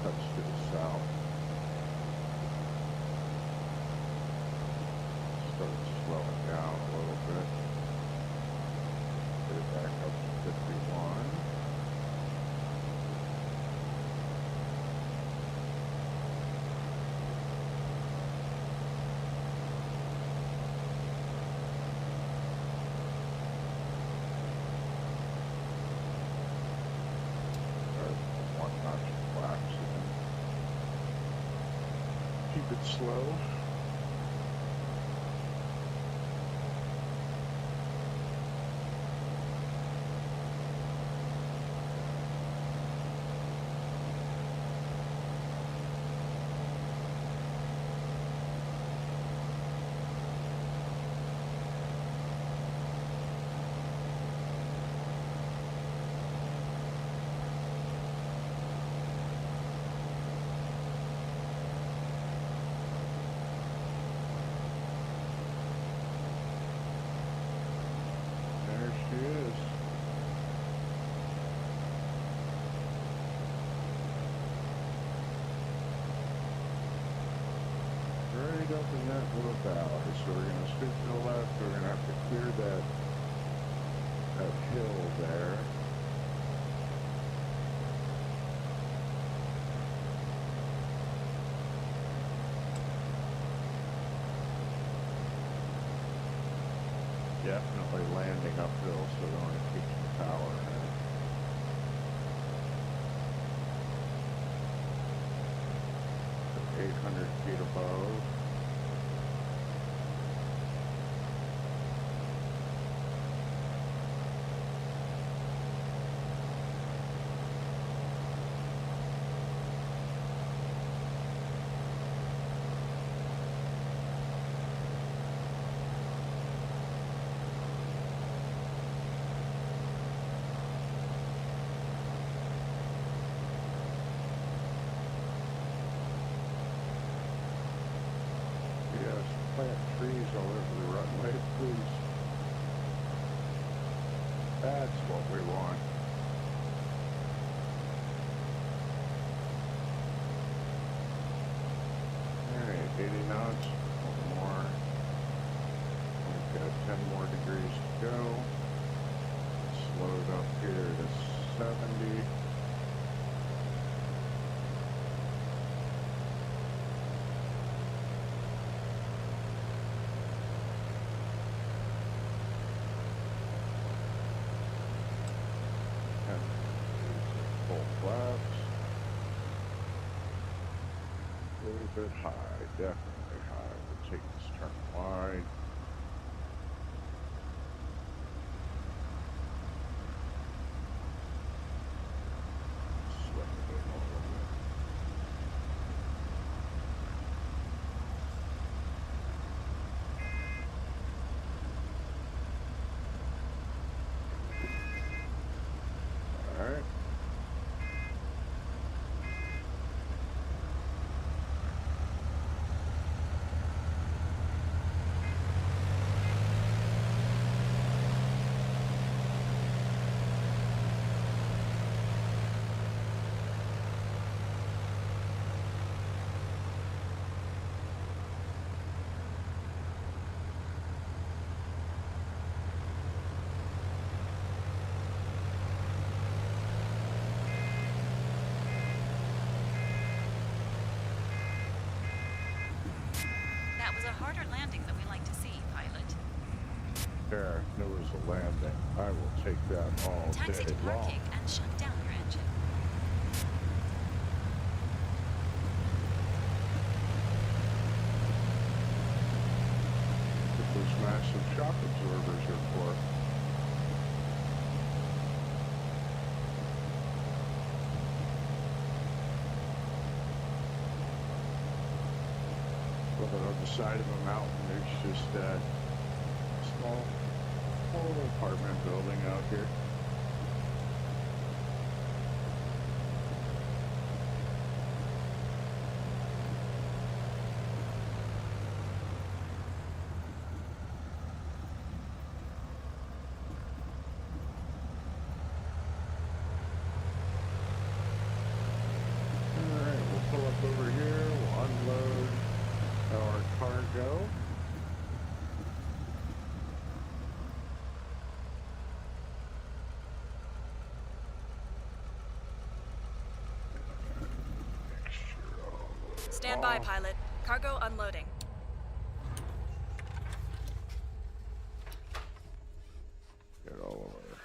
A: cuts to the south. Starts slowing down a little bit. Get it back up to 51. Keep it slow. Up in that little valley, so we're going to scoot to the left. We're going to have to clear that hill there. Definitely landing uphill, so we don't want to keep some power in it. So 800 feet above. Plant trees all over the runway, please. That's what we want. Alright, 80 knots, one more. We've got 10 more degrees to go. Slowed up here to 70. A little bit high, definitely high. We'll take this turn wide.
F: was a harder landing than we like to see, pilot.
A: There was a landing. I will take that all
F: Taxi
A: day
F: to
A: long.
F: parking and shut down your engine.
A: What those massive shock absorbers are for. Well, on the side of a mountain, there's just that small apartment building out here. All right, we'll pull up over here. We'll unload our cargo.
B: Stand by, pilot. Cargo unloading.
A: Get all of our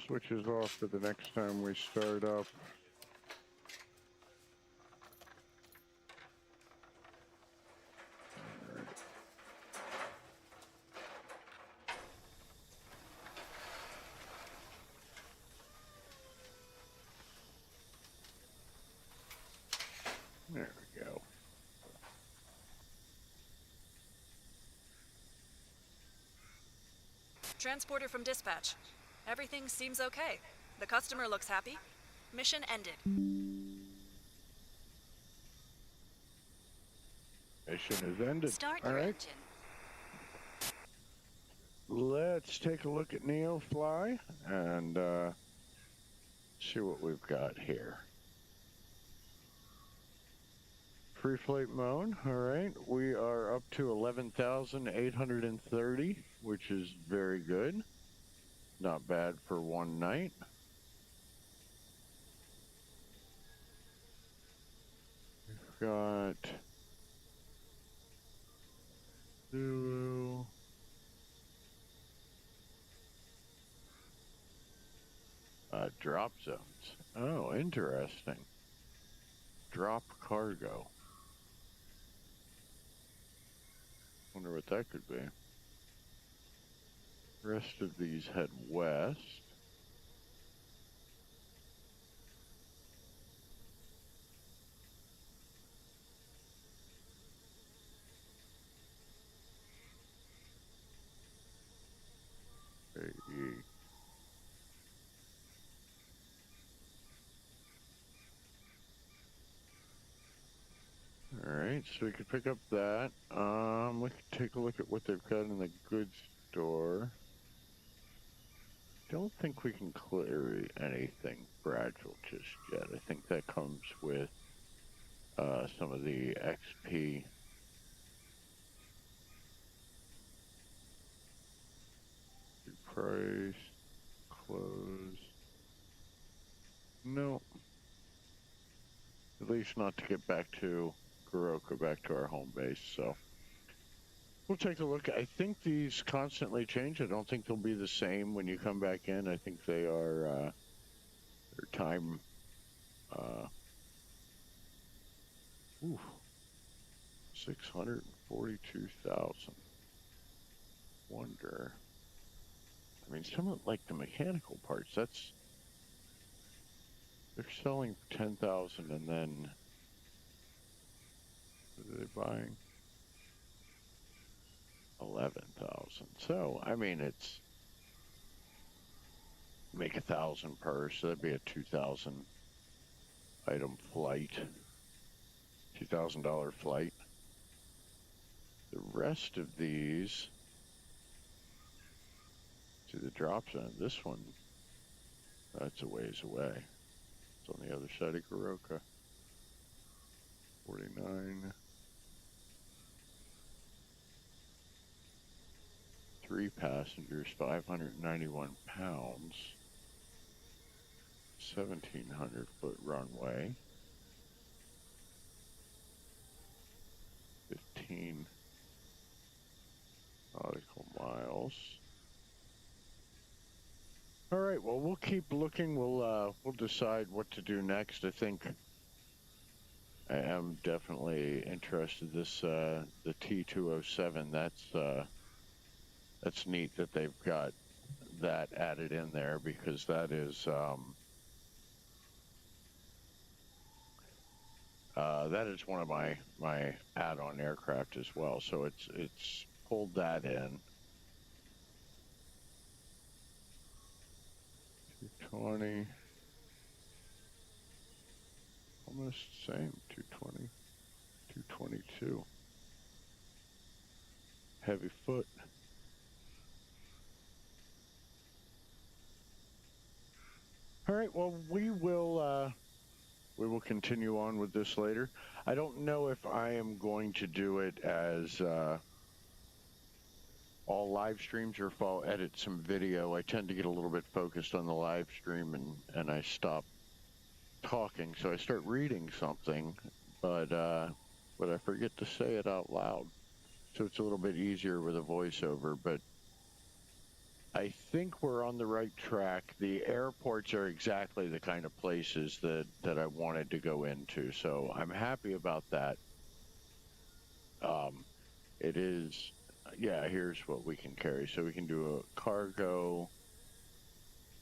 A: switches off for the next time we start up. There we go.
B: Transporter from dispatch. Everything seems okay. The customer looks happy. Mission ended.
A: Mission is ended.
F: Start
A: All
F: your
A: right.
F: engine.
A: Let's take a look at NeoFly and see what we've got here. Free flight mode, all right. We are up to 11,830, which is very good. Not bad for one night. We've got Zulu. Drop zones. Oh, interesting. Drop cargo. Wonder what that could be. Rest of these head west. Hey. All right, so we could pick up that. We could take a look at what they've got in the goods store. Don't think we can clear anything fragile just yet. I think that comes with some of the XP. Price, close. No. At least not to get back to Goroka, back to our home base, so. We'll take a look. I think these constantly change. I don't think they'll be the same when you come back in. I think they are, their time, 642,000. Wonder. I mean, some of, like, the mechanical parts, that's, they're selling for 10,000 and then, what are they buying? 11,000. So, I mean, it's, make 1,000 per, so that'd be a 2,000 item flight, $2,000 flight. The rest of these, to the drop zone, this one, that's a ways away. It's on the other side of Goroka. 49. 3 passengers, 591 pounds. 1,700 foot runway. else. All right, well, we'll keep looking. We'll decide what to do next. I think I am definitely interested. This the T207. That's neat that they've got that added in there, because that is one of my add-on aircraft as well. So it's pulled that in. 220. Almost same. 220. 222. Heavy foot. All right. Well, we will continue on with this later. I don't know if I am going to do it as all live streams, or if I'll edit some video. I tend to get a little bit focused on the live stream, and I stop talking, so I start reading something, but I forget to say it out loud. So it's a little bit easier with a voiceover, but I think we're on the right track. The airports are exactly the kind of places that I wanted to go into, so I'm happy about that. It is, yeah, here's what we can carry. So we can do a cargo,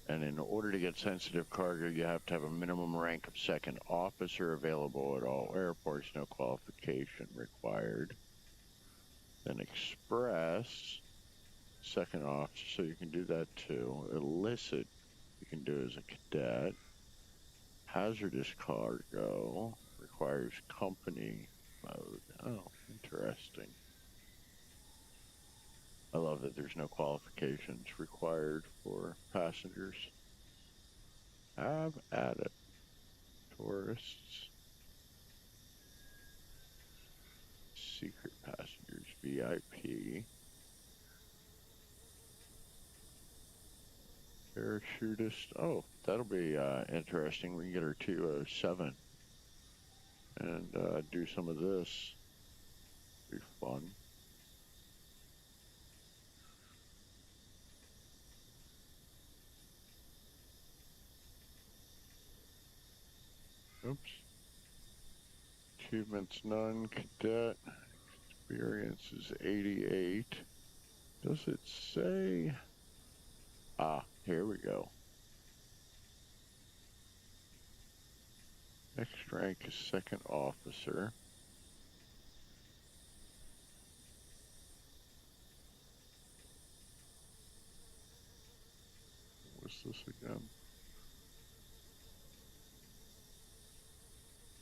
A: and in order to get sensitive cargo, you have to have a minimum rank of second officer available at all airports, no qualification required. Then express, second officer, so you can do that too. Illicit, you can do as a cadet. Hazardous cargo requires company mode. Oh, interesting. I love that there's no qualifications required for passengers. Have at it. Tourists. Secret passengers, VIP. Parachutist. Oh, that'll be interesting. We can get our 207 and do some of this. Be fun. Oops. Achievements none. Cadet. Experience is 88. Does it say? Ah, here we go. Next rank is second officer. What's this again?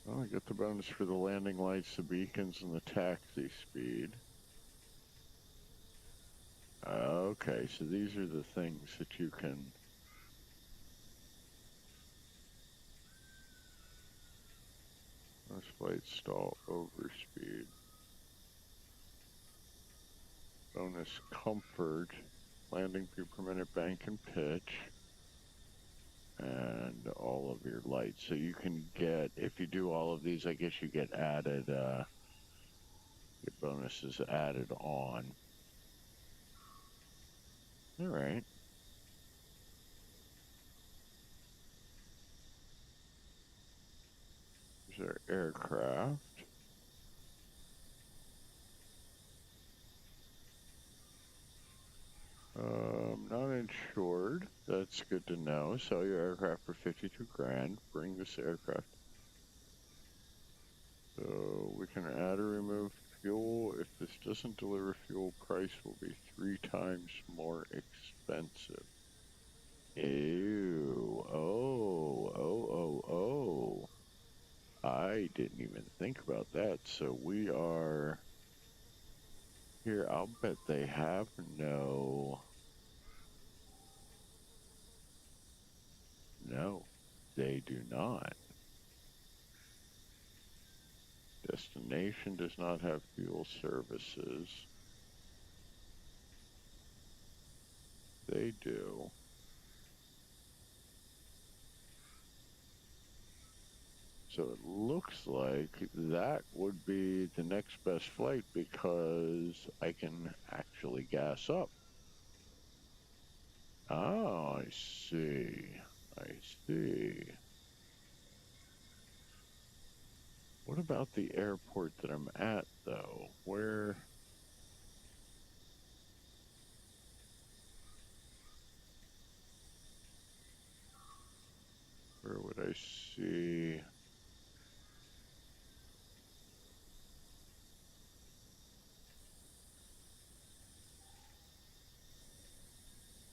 A: Oh, I get the bonus for the landing lights, the beacons, and the taxi speed. Okay, so these are the things that you can... Most flight stall overspeed. Bonus comfort. Landing feet per minute, bank and pitch. And all of your lights. So you can get, if you do all of these, I guess you get added, your bonuses added on. All right. There's our aircraft. Not insured. That's good to know. Sell your aircraft for 52 grand. Bring this aircraft. So we can add or remove fuel. If this doesn't deliver fuel, price will be 3 times more expensive. Ew. Oh. I didn't even think about that. So we are... Here, I'll bet they have no... No, they do not. Destination does not have fuel services. They do. So it looks like that would be the next best flight, because I can actually gas up. Oh, I see. I see. What about the airport that I'm at, though? Where would I see?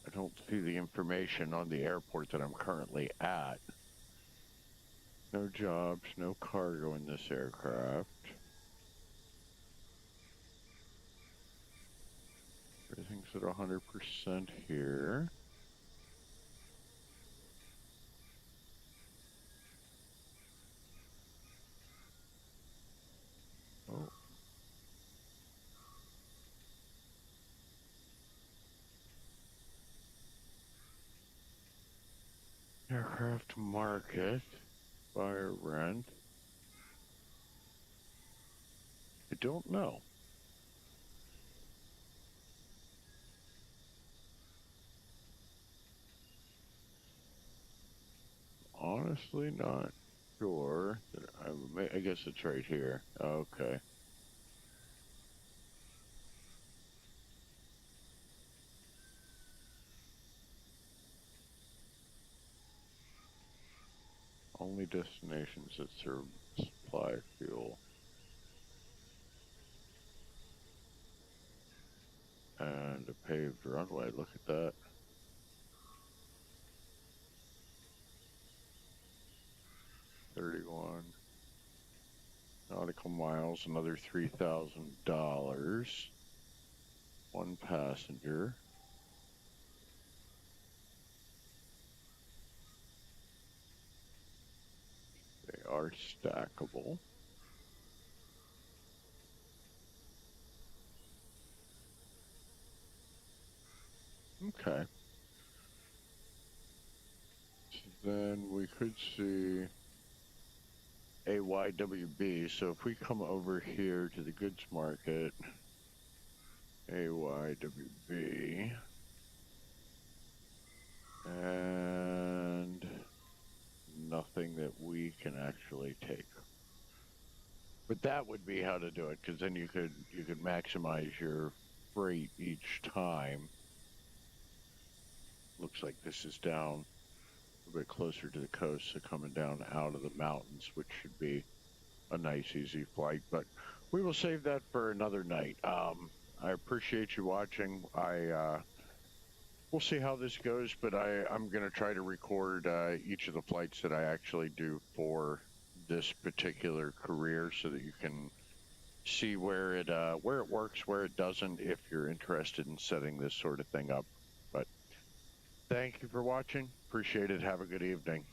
A: I don't see the information on the airport that I'm currently at. No jobs, no cargo in this aircraft. Everything's at 100% here. Oh. Aircraft market, buyer rent. I don't know. Honestly, not sure. I guess it's right here. Okay. Only destinations that serve supply fuel. And a paved runway. Look at that. $31 nautical miles, another $3,000. One passenger. They are stackable. Okay. So then we could see AYWB. So if we come over here to the goods market, AYWB, and nothing that we can actually take. But that would be how to do it, because then you could maximize your freight each time. Looks like this is down a bit closer to the coast, so coming down out of the mountains, which should be a nice, easy flight. But we will save that for another night. I appreciate you watching. We'll see how this goes, but I'm going to try to record each of the flights that I actually do for this particular career, so that you can see where it works, where it doesn't, if you're interested in setting this sort of thing up. But thank you for watching. Appreciate it. Have a good evening.